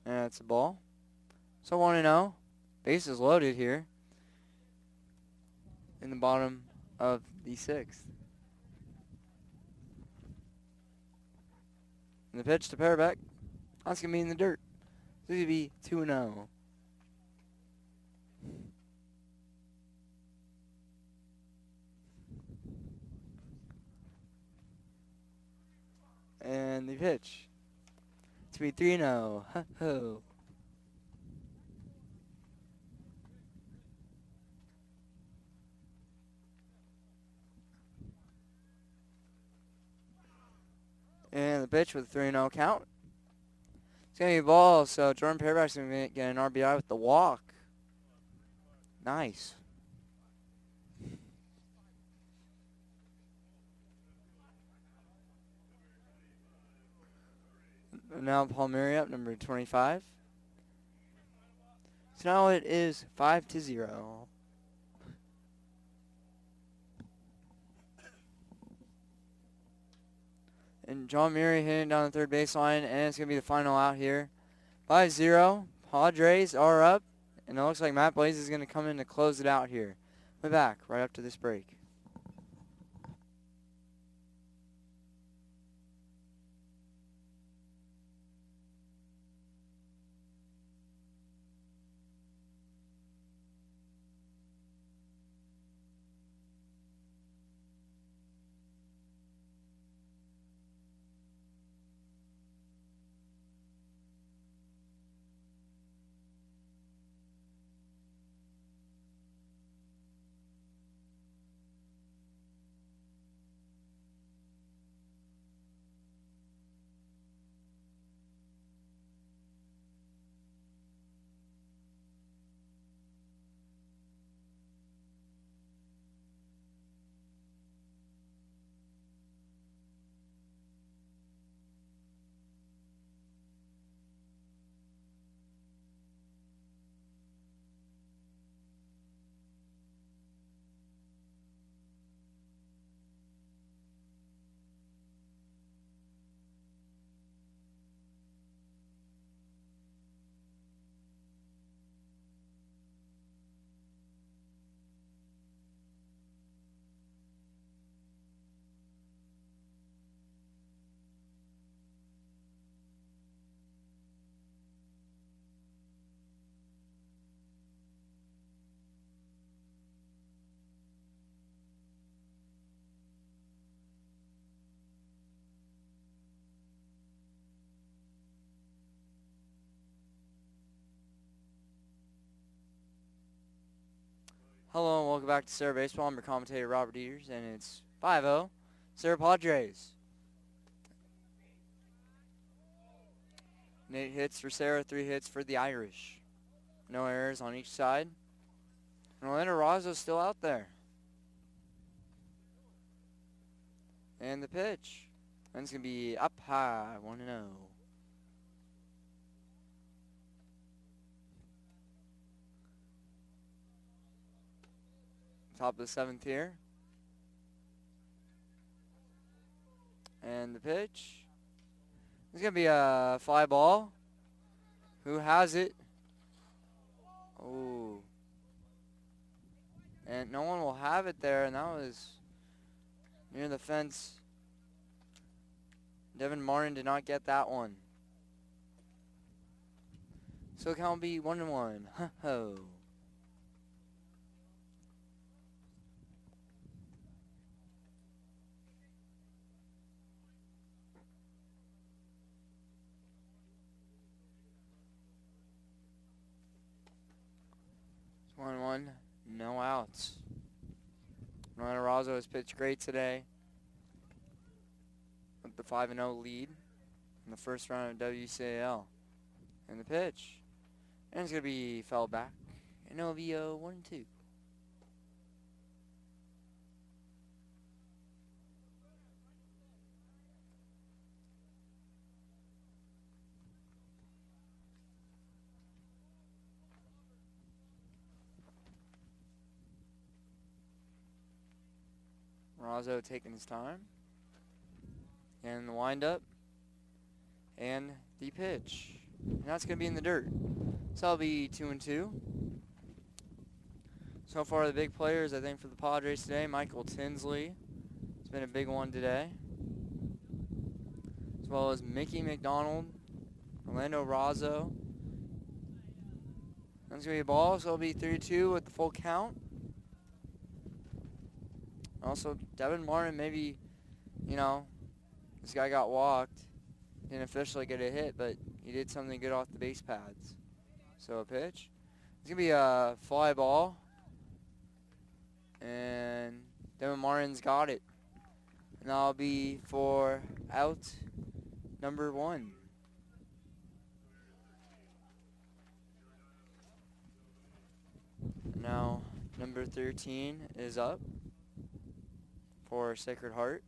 And it's a ball. So 1-0. Bases loaded here in the bottom of the 6th. And the pitch to Parabeck. That's going to be in the dirt. It's going to be 2-0. And the pitch. It's going to be 3-0. Ho-ho. And the pitch with a 3-0 count. It's going to be a ball, so Jordan Paraback's going to get an RBI with the walk. Nice. Now Palmieri up, number 25. So now it is 5-0. And John Murray hitting down the third baseline, and it's going to be the final out here. 5-0. Padres are up, and it looks like Matt Blaze is going to come in to close it out here. We're back right after this break. Hello and welcome back to Serra Baseball. I'm your commentator, Robert Dieters, and it's 5-0, Serra Padres. 8 hits for Serra, 3 hits for the Irish. No errors on each side. And Orlando Razzo's still out there. And the pitch. And it's going to be up high, 1-0. Top of the 7th here. And the pitch. It's going to be a fly ball. Who has it? Oh. And no one will have it there, and that was near the fence. Devin Martin did not get that one. So it can be 1-1. Ho-ho. It's 1-1. No outs. Orlando Razzo has pitched great today with the 5-0 lead in the first round of WCAL. And the pitch. And it's going to be fouled back. And it'll be 1-2. Razzo taking his time. And the windup. And the pitch. And that's going to be in the dirt. So that'll be 2-2. So far the big players, I think, for the Padres today, Michael Tinsley. It's been a big one today. As well as Mickey McDonald, Orlando Razzo. That's going to be a ball, so it'll be 3-2 with the full count. Also, Devin Martin, maybe, you know, this guy got walked. Didn't officially get a hit, but he did something good off the base pads. So a pitch. It's going to be a fly ball. And Devin Martin's got it. And that'll be for out number 1. Now, number 13 is up for Sacred Heart.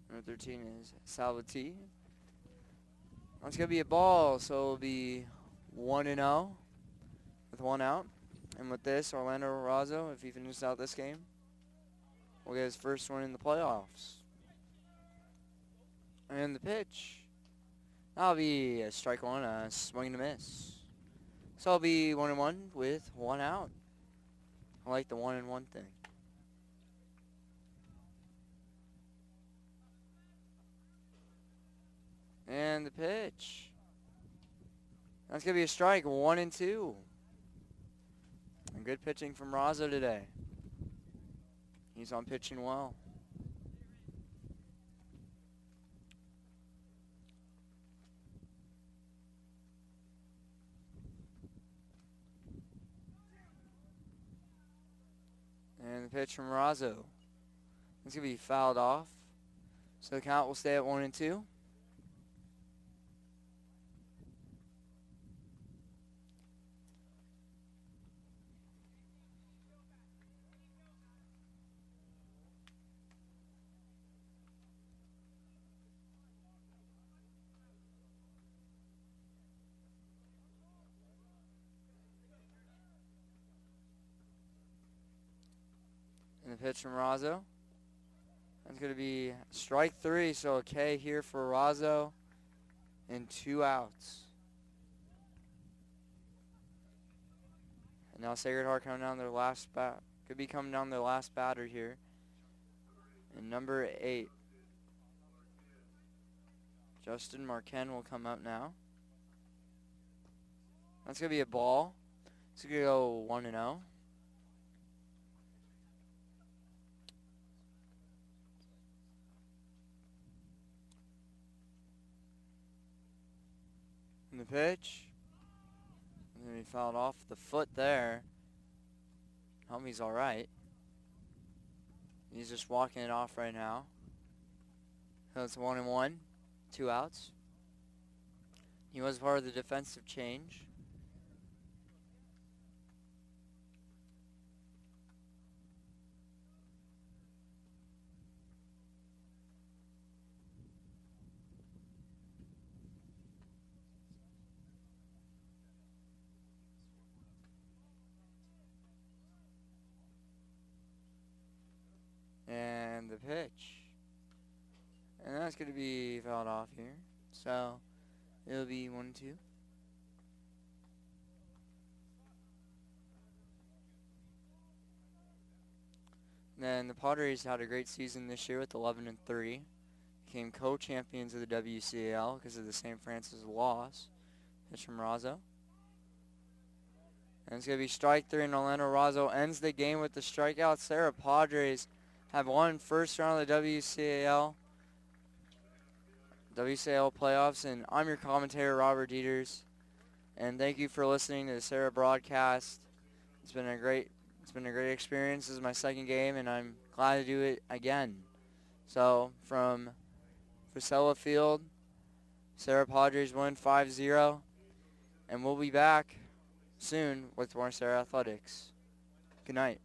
Number 13 is Salvatore. That's going to be a ball, so it'll be 1-0 with 1 out. And with this, Orlando Razzo, if he finishes out this game, will get his first one in the playoffs. And the pitch. That'll be a strike one, a swing and a miss. So it'll be 1-1 with 1 out. I like the 1-1 thing. And the pitch. That's going to be a strike, 1-2. And good pitching from Razzo today. He's on pitching well. And the pitch from Razzo. It's going to be fouled off. So the count will stay at 1-2. And the pitch from Razzo. That's going to be strike 3, so a K here for Razzo and 2 outs. And now Sacred Heart coming down their last bat. Could be coming down their last batter here. And number 8, Justin Marquez will come up now. That's going to be a ball. It's going to go 1-0. And the pitch. And then he fouled off the foot there. Hope he's all right. He's just walking it off right now. So it's 1-1, 2 outs. He was part of the defensive change. And the pitch. And that's going to be fouled off here. So it'll be 1-2. Then the Padres had a great season this year with 11-3. Became co-champions of the WCAL because of the St. Francis loss. Pitch from Razzo. And it's going to be strike 3, and Orlando Razzo ends the game with the strikeout. Sarah Padres have won first round of the WCAL playoffs, and I'm your commentator, Robert Dieters. And thank you for listening to the Sarah broadcast. It's been a great experience. This is my second game, and I'm glad to do it again. So from Frisella Field, Sarah Padres win 5-0, and we'll be back soon with more Sarah Athletics. Good night.